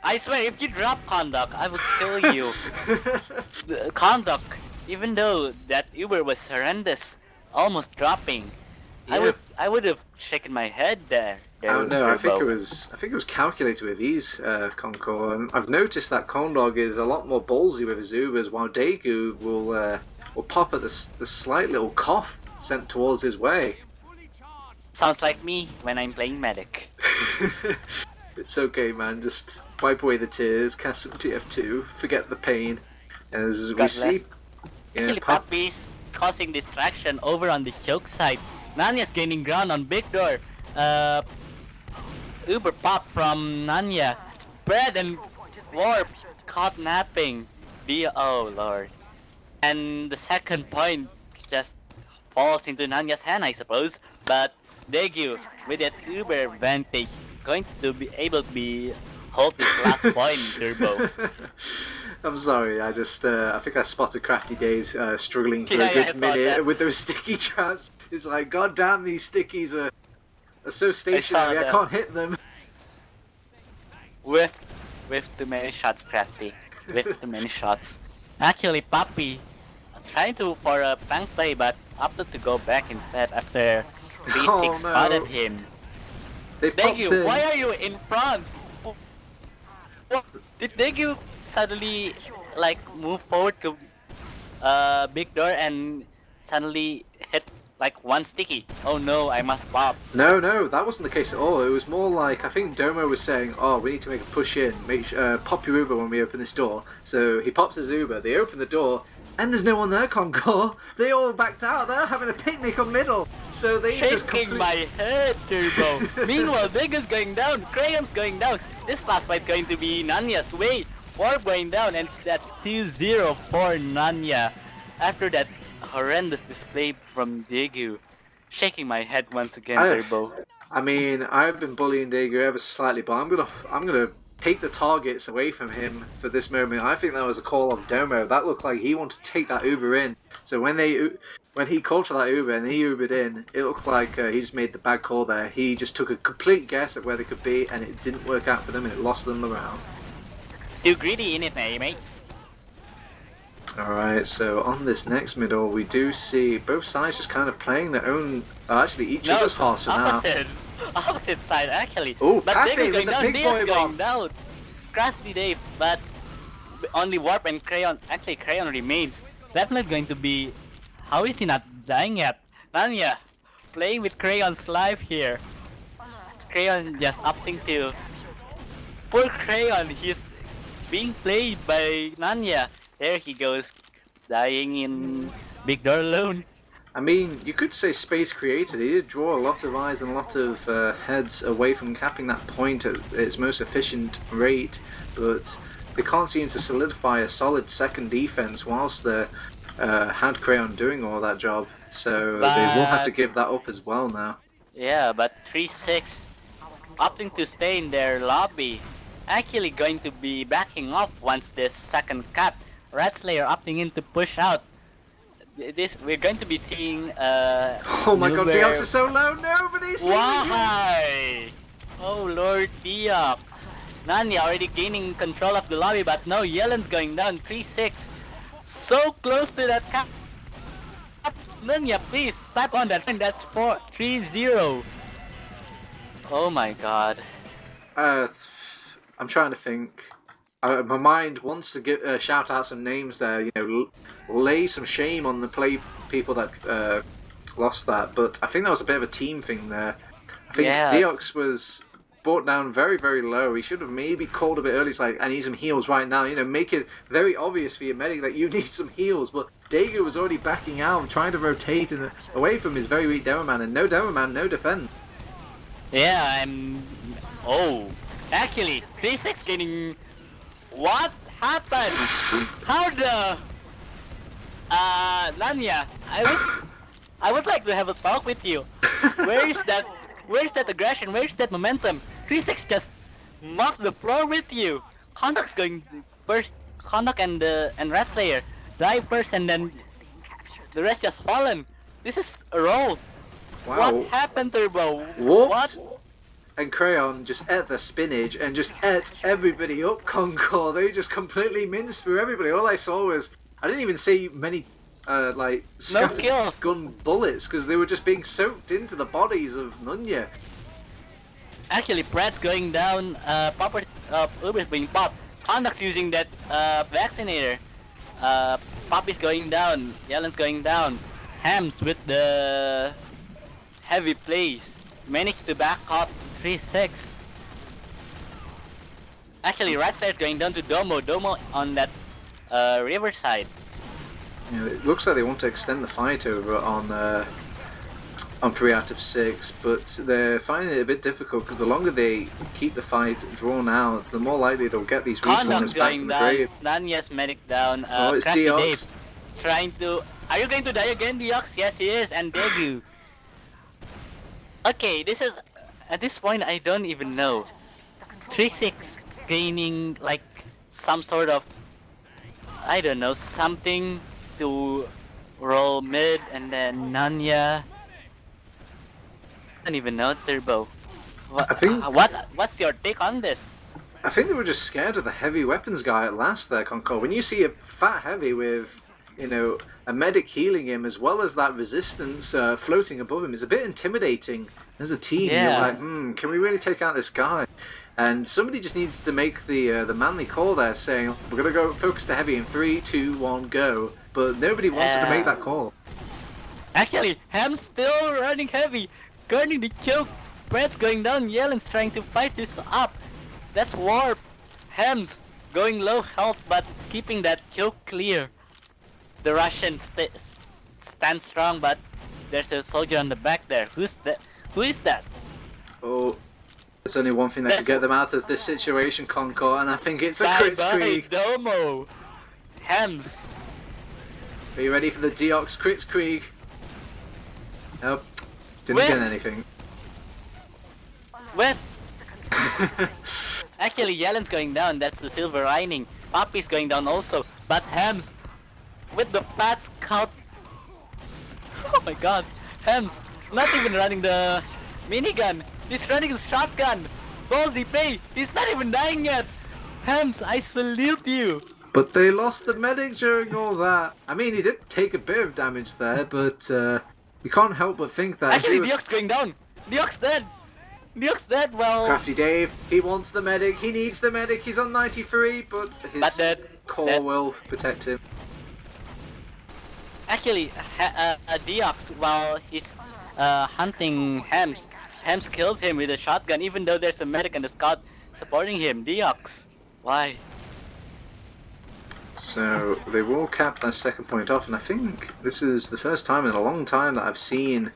I swear, if you drop Conduct, I will kill you. Conduct, even though that Uber was horrendous, almost dropping, Yeah. I would have shaken my head there. I don't know. I think it was calculated with ease, Concor. And I've noticed that Condog is a lot more ballsy with his Ubers, while Daegu will pop at the slight little cough sent towards his way. Sounds like me when I'm playing medic. It's okay, man. Just wipe away the tears, cast some TF2, forget the pain. As we see, Actually, Papi's causing distraction over on the choke side. Nanya's gaining ground on big door. Uber pop from Nanya. Brad and Warp caught napping. Oh lord. And the second point just falls into Nanya's hand, I suppose. But Degu, with that Uber advantage, going to be able to hold this last point, Turbo. I'm sorry, I think I spotted Crafty Dave struggling for a good minute with those sticky traps. It's like, god damn, these stickies are so stationary, I can't hit them. With too many shots, Crafty. With too many shots. Actually, Papi trying for a flank play, but opted to go back instead after 3-6 spotted him. Degu, why are you in front? Did Degu suddenly move forward to big door and suddenly hit one sticky? Oh no, I must pop. No, that wasn't the case at all. It was more like, I think Domo was saying, oh, we need to make a push in, pop your Uber when we open this door. So he pops his Uber, they open the door, and there's no one there, Concor. They all backed out. They're having a picnic on middle. So they shaking my head, Turbo. Meanwhile, Vega's going down. Crayon's going down. This last fight going to be Nanya's way. Warp going down, and that's 2-0 for Nanya. After that horrendous display from Degu, shaking my head once again, Turbo. I mean, I've been bullying Degu ever so slightly, but I'm gonna take the targets away from him for this moment. I think that was a call on Domo. That looked like he wanted to take that Uber in. So when he called for that Uber and he Ubered in, it looked like he just made the bad call there. He just took a complete guess at where they could be, and it didn't work out for them, and it lost them the round. Too greedy in it, mate. Alright, so on this next middle, we do see both sides just kind of playing their own, actually each other's horse for now. Opposite side, actually. Oh, but Pappy with the big boy going down. Crafty Dave, but only Warp and Crayon. Actually, Crayon remains. Definitely going to be. How is he not dying yet? Nanya, playing with Crayon's life here. Crayon just opting to. Poor Crayon, he's being played by Nanya. There he goes, dying in big door alone. I mean, you could say space created. He did draw a lot of eyes and a lot of heads away from capping that point at its most efficient rate, but they can't seem to solidify a solid second defense whilst they had Crayon doing all that job. So they will have to give that up as well now. Yeah, but 3-6 opting to stay in their lobby. Actually going to be backing off once this second cap. Rat Slayer opting in to push out. We're going to be seeing Oh my god, Deox is so low. Nobody's healing him. Why? Oh Lord Deox. Nunya already gaining control of the lobby, but no, Yelen's going down 3-6. So close to that cap. Nunya, please tap on that. And that's 3-0. Oh my god. I'm trying to think. My mind wants to shout out some names there. You know, lay some shame on the people that lost that. But I think that was a bit of a team thing there. I think Deox was brought down very, very low. He should have maybe called a bit early. It's like, I need some heals right now. You know, make it very obvious for your medic that you need some heals. But Daegu was already backing out and trying to rotate away from his very weak Demo Man. And no Demo Man, no defense. Yeah, Oh, actually, 3-6 getting... What happened? How the... Nunya, I would like to have a talk with you. Where's that aggression? Where's that momentum? 3-6 just mopped the floor with you. Condoc's going first. Condoc and Rat Slayer die first, and then the rest just fallen. This is a roll. Wow. What happened, Turbo? What? And Crayon just ate the spinach and just ate everybody up, Concor. They just completely minced through everybody. All I saw was, I didn't even see many scattered gun bullets because they were just being soaked into the bodies of Nunya. Actually, Pratt's going down, Uber's being popped. Condoc's using that vaccinator. Poppy's going down, Yelen's going down. Hams with the heavy plays. Managed to back off 3-6. Actually, Rat Slayer's going down to Domo. Domo on that riverside. Yeah, it looks like they want to extend the fight over on 3 out of 6, but they're finding it a bit difficult because the longer they keep the fight drawn out, the more likely they'll get these respawns back in the grave. Nanya's medic down. It's Deox. Dave trying to... Are you going to die again, Deox? Yes, he is, and Daegu. Okay, this is... At this point, I don't even know. 3-6 gaining, like, some sort of... I don't know, something to roll mid, and then Nunya... I don't even know, Turbo. What's your take on this? I think they were just scared of the heavy weapons guy at last there, Concor. When you see a fat heavy with, you know, a medic healing him as well as that resistance floating above him, it's a bit intimidating as a team. Yeah. You're like, can we really take out this guy? And somebody just needs to make the manly call there, saying we're gonna go focus to heavy in 3, 2, 1, go. But nobody wanted to make that call. Actually, Ham's still running heavy, guarding the choke. Brett's going down. Yelen's trying to fight this up. That's warp. Ham's going low health, but keeping that choke clear. The Russian stands strong, but there's a soldier on the back there. Who's that? Who is that? Oh, there's only one thing that could get them out of this situation, Concor, and I think it's a Kritzkrieg. Domo. Hams. Are you ready for the Deox Kritzkrieg? Nope. Didn't get anything. With. Actually, Yelen's going down. That's the silver lining. Poppy's going down also, but Hams with the fat scout. Oh my god, Hams not even running the minigun. He's running the shotgun. Ballsy play. He's not even dying yet. Hams, I salute you. But they lost the medic during all that. I mean, he did take a bit of damage there, but you can't help but think that. Actually, Deox going down. Deox dead. Deox dead. Well, Crafty Dave, he wants the medic. He needs the medic. He's on 93, but his core will protect him. Actually, Deox, while he's hunting Hams, Hams killed him with a shotgun, even though there's a medic and a scout supporting him. Deox, why? So they will cap that second point off, and I think this is the first time in a long time that I've seen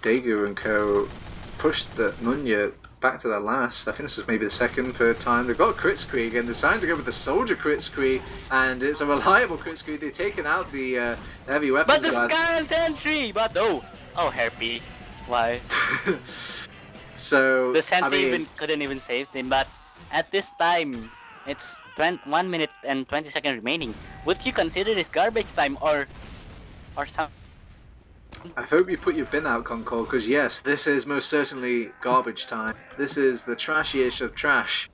Daegu and co push the Nunya back to their last. I think this is maybe the second, third time. They've got Kritzkrieg and decided to go with the soldier Kritzkrieg, and it's a reliable Kritzkrieg. They've taken out the heavy weapons. But the Scarlet entry! But oh, Harpy, why? So The Santa I mean, even couldn't even save him, but at this time, it's 1 minute and 20 seconds remaining. Would you consider this garbage time or some? I hope you put your bin out, Concor, because yes, this is most certainly garbage time. This is the trashiest of trash.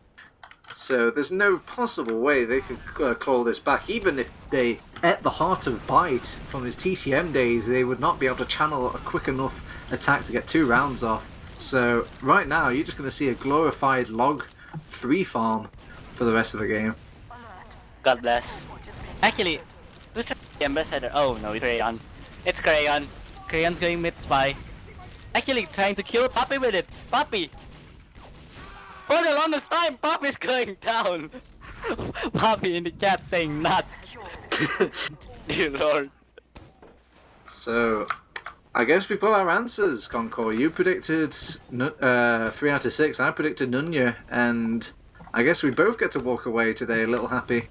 So there's no possible way they could claw this back. Even if they ate the heart of Bite from his TCM days, they would not be able to channel a quick enough attack to get 2 rounds off. So right now, you're just going to see a glorified log 3 farm for the rest of the game. God bless. Actually, who's the ambassador? Oh no, it's Crayon. It's Crayon. Crayon's going mid spy. Actually, trying to kill Poppy with it. Poppy! For the longest time, Poppy's going down. Poppy in the chat saying not. Dear Lord. So, I guess we put our answers, Concor. You predicted 3 out of 6. I predicted Nunya, and I guess we both get to walk away today a little happy.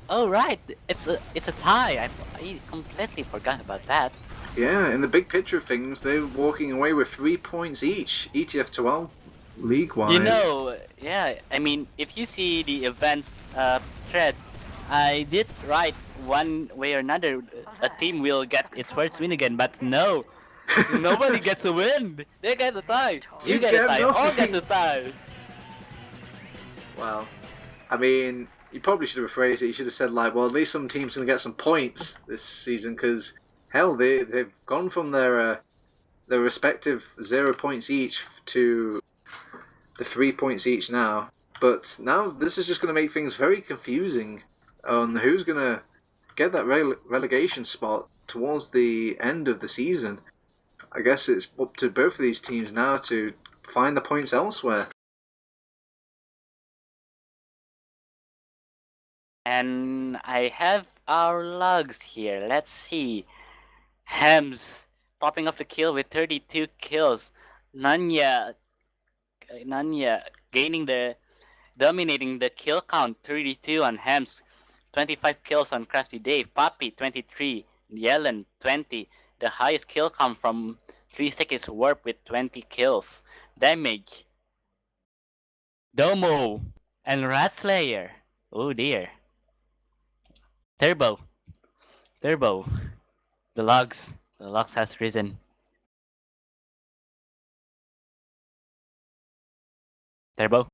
Oh right, it's a tie. I completely forgot about that. Yeah, in the big picture of things, they're walking away with 3 points each. ETF2L league-wise. You know, yeah. I mean, if you see the events thread, I did write one way or another a team will get its first win again, but no, nobody gets a win. They get a tie. You get a tie. All get a tie. Well, I mean, you probably should have rephrased it. You should have said like, well, at least some teams going to get some points this season because hell, they've gone from their respective 0 points each to the 3 points each now. But now this is just going to make things very confusing on who's going to get that relegation spot towards the end of the season. I guess it's up to both of these teams now to find the points elsewhere. And I have our logs here. Let's see. Hems topping off the kill with 32 kills. Nunya dominating the kill count, 32 on Hems, 25 kills on Crafty Dave. Poppy 23, Yellen 20. The highest kill count from 3-6 is Warp with 20 kills. Damage. Domo and Ratslayer. Oh dear. Turbo. The logs has risen. Turbo.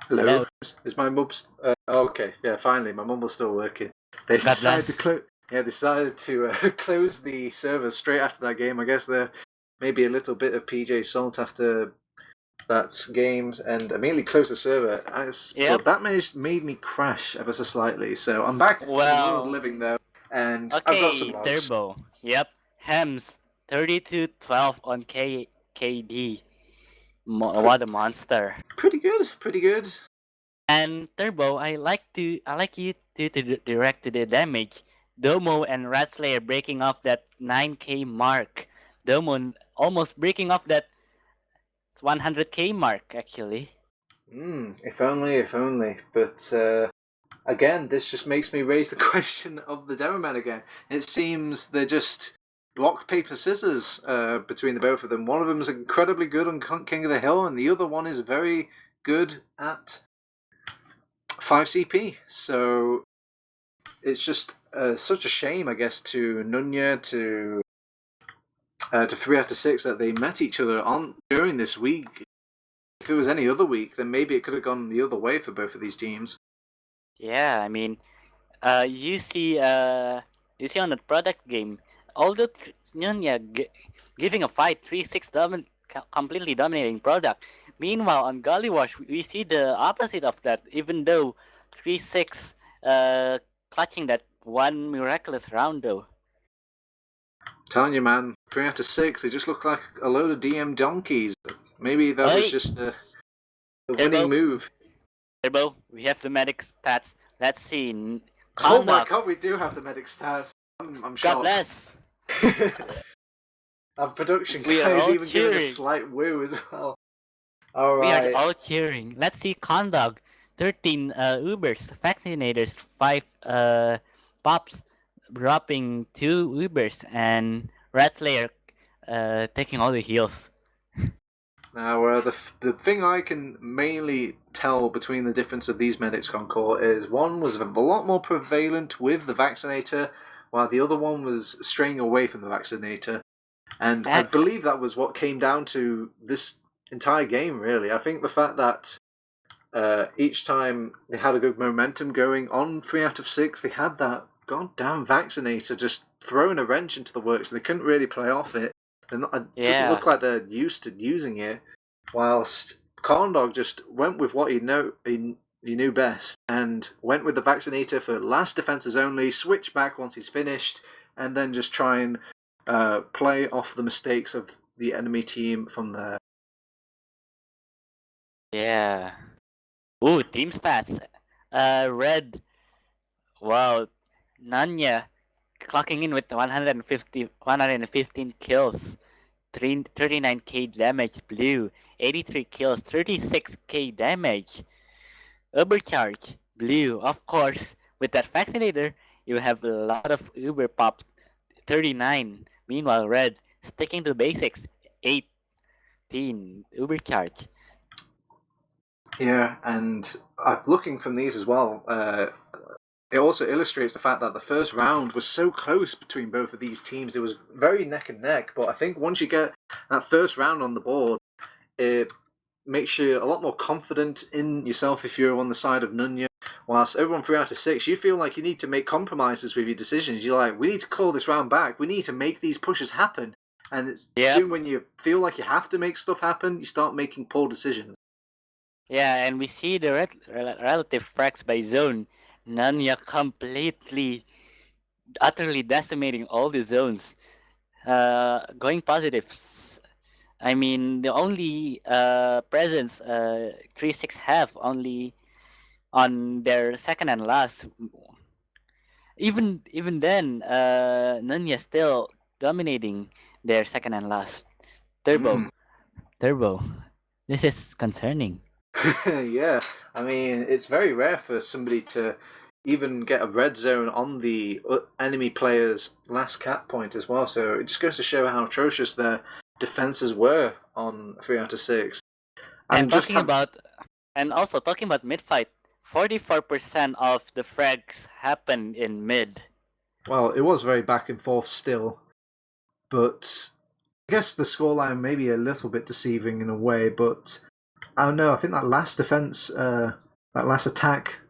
Hello. Is my mum? Okay, yeah. Finally, my mum was still working. They decided to close. Yeah, they decided to close the servers straight after that game. I guess there may be a little bit of PJ Salt after that game, and immediately closed the server. But that made me crash ever so slightly. So I'm back to the world living though, and I've got some logs. Turbo. Yep. Hems 32-12 on KD. What a monster. Pretty good. And Turbo, I like you to direct to the damage. Domo and Ratslayer breaking off that 9k mark. Domo almost breaking off that 100k mark actually. If only. But again, this just makes me raise the question of the Demoman again. It seems they're just rock, paper, scissors between the both of them. One of them is incredibly good on King of the Hill, and the other one is very good at 5CP. So it's just such a shame, I guess, to Nunya, to 3 out of 6 that they met each other on during this week. If it was any other week, then maybe it could have gone the other way for both of these teams. Yeah, I mean, you see on the product game, although Nunya giving a fight, 3-6 completely dominating product. Meanwhile, on Gullywash, we see the opposite of that. Even though 3-6 clutching that one miraculous round though. Telling you, man, 3 out of 6, they just look like a load of DM donkeys. Maybe that was just a winning move. Turbo, we have the medic stats. Let's see. Oh my god, we do have the medic stats. I'm shocked. God bless. Our production guy is even giving a slight woo as well. Alright. We are all cheering. Let's see Condog. 13 Ubers, Fascinators, 5 Pops, dropping 2 Ubers and Rattler taking all the heals. Now, the thing I can mainly tell between the difference of these medics concor is one was a lot more prevalent with the vaccinator, while the other one was straying away from the vaccinator. And I believe that was what came down to this entire game, really. I think the fact that each time they had a good momentum going on 3 out of 6, they had that goddamn vaccinator just throwing a wrench into the works. They couldn't really play off it. It doesn't look like they're used to using it. Whilst Corndog just went with what he knew best and went with the vaccinator for last defenses only, switch back once he's finished, and then just try and play off the mistakes of the enemy team from there. Yeah. Ooh, team stats. Red. Wow. Nunya clocking in with 115 kills. 39k damage. Blue. 83 kills. 36k damage. Overcharge. Blue. Of course, with that vaccinator, you have a lot of Uber pops. 39. Meanwhile, Red, sticking to basics. 18. Overcharge. Yeah, and looking from these as well, it also illustrates the fact that the first round was so close between both of these teams. It was very neck and neck, but I think once you get that first round on the board, it makes you a lot more confident in yourself if you're on the side of Nunya. Whilst over on 3 out of 6, you feel like you need to make compromises with your decisions. You're like, we need to call this round back. We need to make these pushes happen. And it's soon when you feel like you have to make stuff happen, you start making poor decisions. Yeah, and we see the relative frags by zone. Nunya completely, utterly decimating all the zones. Going positives. I mean, the only presence 3-6 have only on their second and last. Even then, Nunya still dominating their second and last. Turbo. This is concerning. Yeah, I mean, it's very rare for somebody to even get a red zone on the enemy player's last cap point as well. So it just goes to show how atrocious their defenses were on 3 out of 6. And talking about mid fight, 44% of the frags happened in mid. Well, it was very back and forth still, but I guess the scoreline may be a little bit deceiving in a way, but I don't know. I think that last defense, that last attack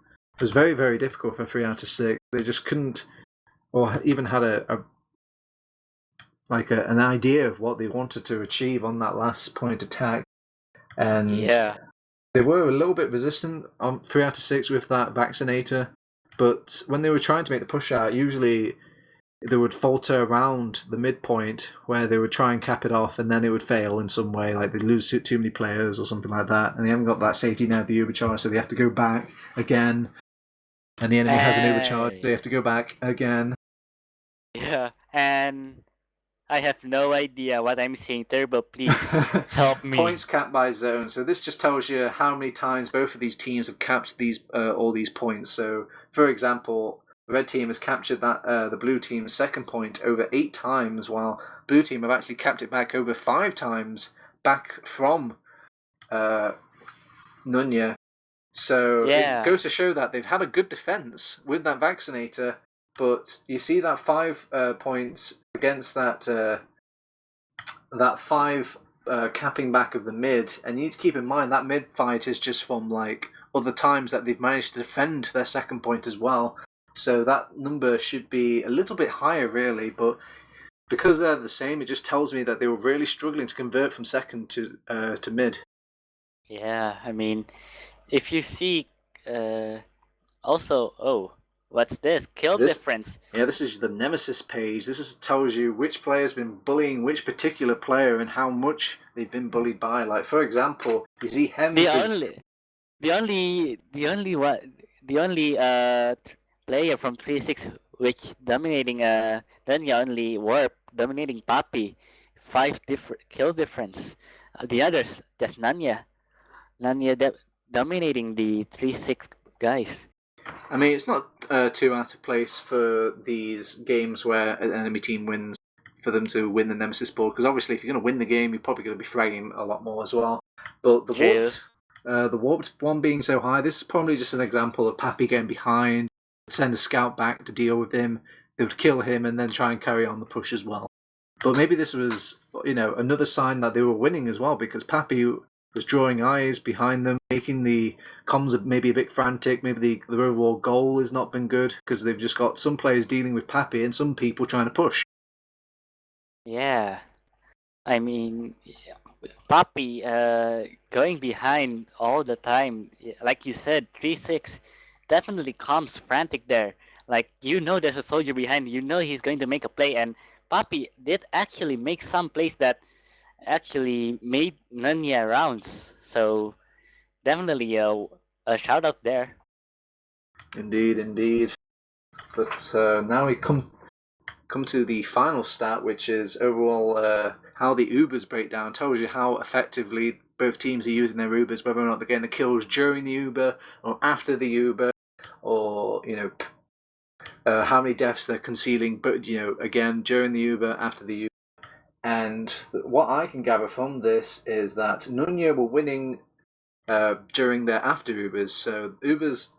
was very, very difficult for 3 out of 6. They just couldn't, or even had an idea of what they wanted to achieve on that last point attack. And they were a little bit resistant on 3 out of 6 with that vaccinator. But when they were trying to make the push out, usually they would falter around the midpoint where they would try and cap it off, and then it would fail in some way, like they'd lose too many players or something like that, and they haven't got that safety net of the overcharge, so they have to go back again, and the enemy has an overcharge, so they have to go back again. Yeah, and I have no idea what I'm saying. Turbo, please help me. Points capped by zone, so this just tells you how many times both of these teams have capped these all these points. So, for example, the red team has captured that the blue team's second point over 8 times, while blue team have actually capped it back over 5 times back from Nunya. So it goes to show that they've had a good defense with that vaccinator, but you see that 5 points against that 5 capping back of the mid, and you need to keep in mind that mid fight is just from like other times that they've managed to defend their second point as well. So that number should be a little bit higher, really, but because they're the same, it just tells me that they were really struggling to convert from second to mid. Yeah, I mean, if you see, also, what's this? Kill difference. Yeah, this is the Nemesis page. This tells you which player's been bullying which particular player and how much they've been bullied by. Like, for example, you see Hems. The only player from 3-6 which dominating Nunya only Warp dominating Papi, 5 different kill difference. The others just Nunya dominating the 3-6 guys. I mean, it's not too out of place for these games where an enemy team wins for them to win the Nemesis board, because obviously if you're going to win the game, you're probably going to be fragging a lot more as well. But True. the warped one being so high, this is probably just an example of Pappy getting behind, send a scout back to deal with him, they would kill him and then try and carry on the push as well. But maybe this was, another sign that they were winning as well, because Pappy was drawing eyes behind them, making the comms maybe a bit frantic. Maybe the overall goal has not been good because they've just got some players dealing with Pappy and some people trying to push. Yeah. I mean, Papi going behind all the time. Like you said, 3-6 definitely comes frantic there. Like, there's a soldier behind, he's going to make a play, and Papi did actually make some plays that actually made Nunya rounds. So, definitely a shout out there. Indeed. But now we come to the final stat, which is overall how the Ubers break down. Tells you how effectively both teams are using their Ubers, whether or not they're getting the kills during the Uber or after the Uber, or how many deaths they're concealing, but again during the Uber, after the Uber. And what I can gather from this is that Nunya were winning during their after Ubers. So Ubers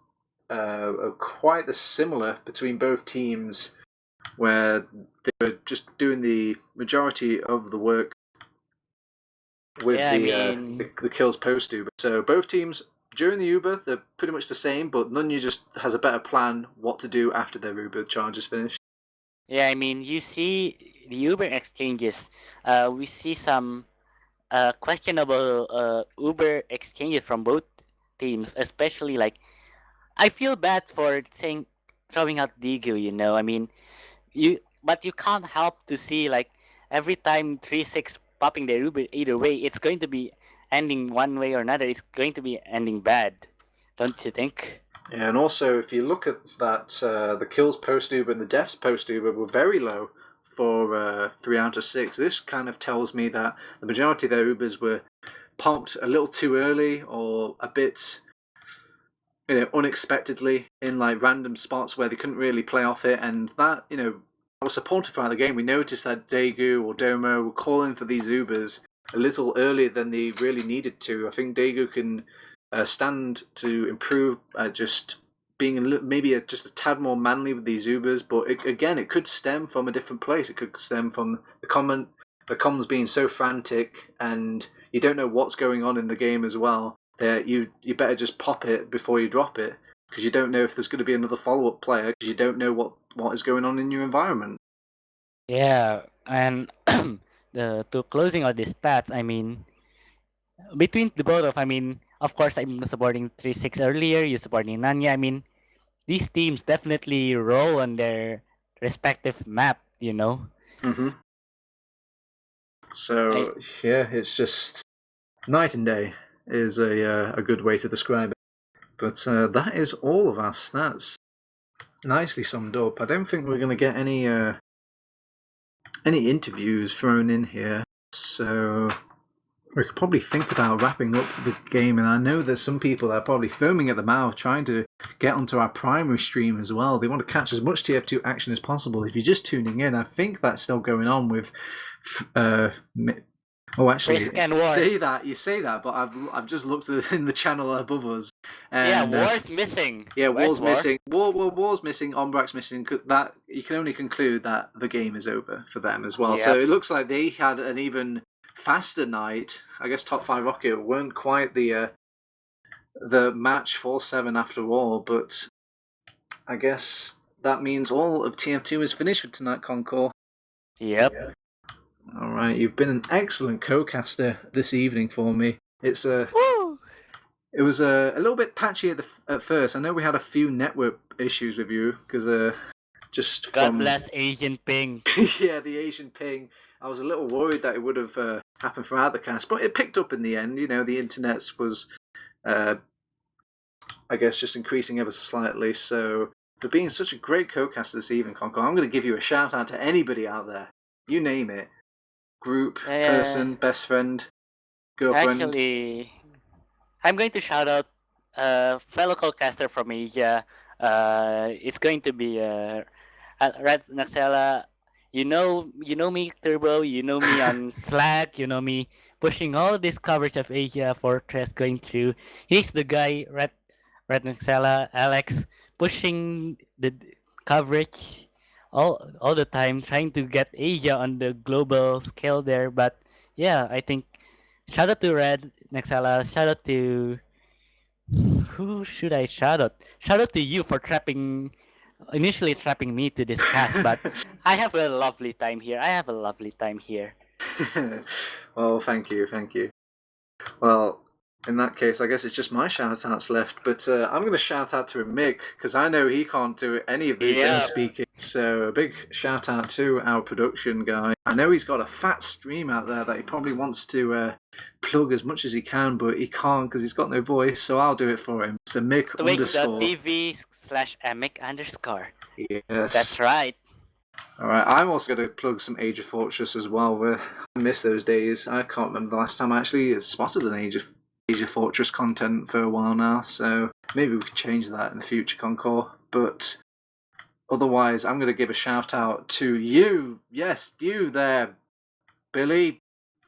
are quite the similar between both teams, where they were just doing the majority of the work with the kills post Uber. So both teams during the Uber, they're pretty much the same, but Nunya just has a better plan what to do after their Uber charge is finished. Yeah, I mean, you see the Uber exchanges. We see some questionable Uber exchanges from both teams, especially like I feel bad for throwing out Digu. I mean, but you can't help to see like every time 3-6 popping their Uber either way, it's going to be ending one way or another. It's going to be ending bad, don't you think? Yeah, and also if you look at that, the kills post Uber and the deaths post Uber were very low for 3 out of 6. This kind of tells me that the majority of their Ubers were popped a little too early or a bit unexpectedly in like random spots where they couldn't really play off it, and that was supported throughout the game. We noticed that Daegu or Domo were calling for these Ubers a little earlier than they really needed to. I think Daegu can stand to improve just being maybe just a tad more manly with these Ubers, but it could stem from a different place. It could stem from the comms being so frantic, and you don't know what's going on in the game as well. You better just pop it before you drop it, because you don't know if there's going to be another follow-up player, because you don't know what is going on in your environment. Yeah, and to closing out the stats, I mean, between the both of course, I'm supporting 3-6 earlier, you supporting Nanya. I mean, these teams definitely roll on their respective map. Mm-hmm. So yeah, it's just night and day is a good way to describe it. But that is all of our stats. Nicely summed up. I don't think we're going to get any interviews thrown in here, so we could probably think about wrapping up the game. And I know there's some people that are probably foaming at the mouth trying to get onto our primary stream as well. They want to catch as much TF2 action as possible. If you're just tuning in, I think that's still going on with actually, you say that, but I've just looked in the channel above us. And, War's missing. Yeah, War's missing. War's missing. Ombrak's missing. That you can only conclude that the game is over for them as well. Yep. So it looks like they had an even faster night. I guess Top 5 Rocket weren't quite the match 4-7 after all, but I guess that means all of TF2 is finished for tonight, Concor. Yep. Yeah. All right, you've been an excellent co-caster this evening for me. It was a little bit patchy at first. I know we had a few network issues with you because God bless Asian ping. Yeah, the Asian ping. I was a little worried that it would have happened throughout the cast, but it picked up in the end. The internet was, I guess, just increasing ever so slightly. So for being such a great co-caster this evening, Concor, I'm going to give you a shout out to anybody out there. You name it. Group, person, best friend, girlfriend. Actually, I'm going to shout out fellow co-caster from Asia, It's going to be Red Naxela. You know me, Turbo. You know me on Slack. You know me pushing all this coverage of Asia Fortress going through. He's the guy, Red Naxela, Alex, pushing the coverage all the time, trying to get Asia on the global scale there. But yeah, I think shout out to Red Naxela. Shout out to who should I shout out? Shout out to you for initially trapping me to this cast, but I have a lovely time here. I have a lovely time here. Well, thank you. Well, in that case, I guess it's just my shout-outs left, but I'm going to shout out to Amik, because I know he can't do any of this Yeah. speaking, so a big shout-out to our production guy. I know he's got a fat stream out there that he probably wants to plug as much as he can, but he can't because he's got no voice, so I'll do it for him. So Mick Twitch.tv/Amik_. Yes. That's right. Alright, I'm also going to plug some Age of Fortress as well. I miss those days. I can't remember the last time I actually spotted an Age of Fortress content for a while now, so maybe we can change that in the future, Concor. But otherwise, I'm going to give a shout out to you. Yes, you there, Billy.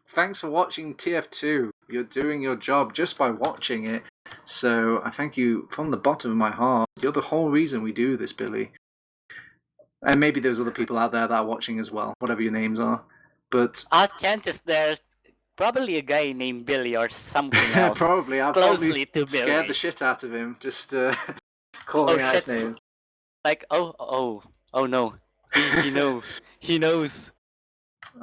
Thanks for watching TF2. You're doing your job just by watching it. So I thank you from the bottom of my heart. You're the whole reason we do this, Billy. And maybe there's other people out there that are watching as well, whatever your names are. But chances there's probably a guy named Billy or something else. Probably. I've closely to scared Billy. the shit out of him. Just calling out his name. Like, oh no. He knows.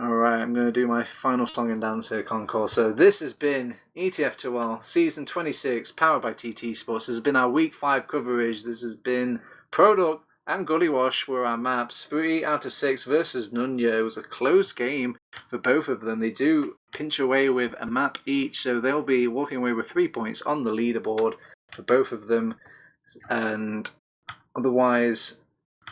Alright, I'm going to do my final song and dance here, Concor. So this has been ETF2L Season 26, powered by TT Sports. This has been our Week 5 coverage. This has been Product and Gully Wash were our maps. 3 out of 6 versus Nunya. It was a close game for both of them. They do pinch away with a map each, so they'll be walking away with 3 points on the leaderboard for both of them. And otherwise,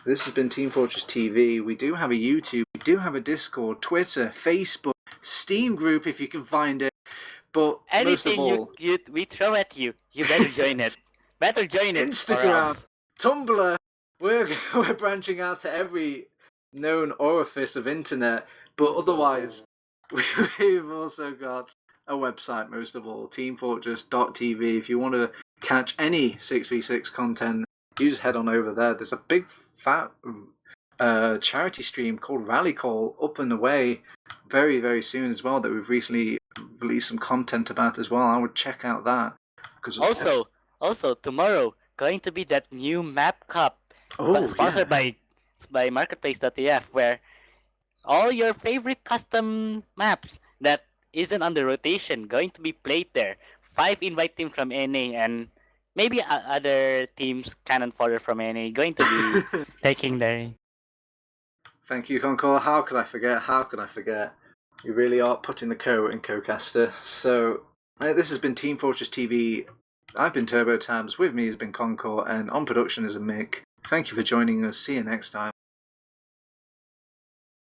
this has been Team Fortress TV. We do have a YouTube, we do have a Discord, Twitter, Facebook, Steam group if you can find it. But anything most of all, we throw at you, you better join it. Better join it. Instagram, Tumblr. We're branching out to every known orifice of internet. But otherwise, we've also got a website, most of all, teamfortress.tv. If you want to catch any 6v6 content, you just head on over there. There's a big fat charity stream called Rally Call up and away very, very soon as well that we've recently released some content about as well. I would check out that. Also tomorrow, going to be that new map cup sponsored by marketplace.tf, where all your favorite custom maps that isn't on the rotation going to be played there. 5 invite teams from NA and maybe other teams, cannon fodder from NA, going to be taking their... Thank you, Concor. How could I forget? You really are putting the coat in Cocaster. So, this has been Team Fortress TV. I've been TurboTabs. With me has been Concor, and on production is Amik. Thank you for joining us. See you next time.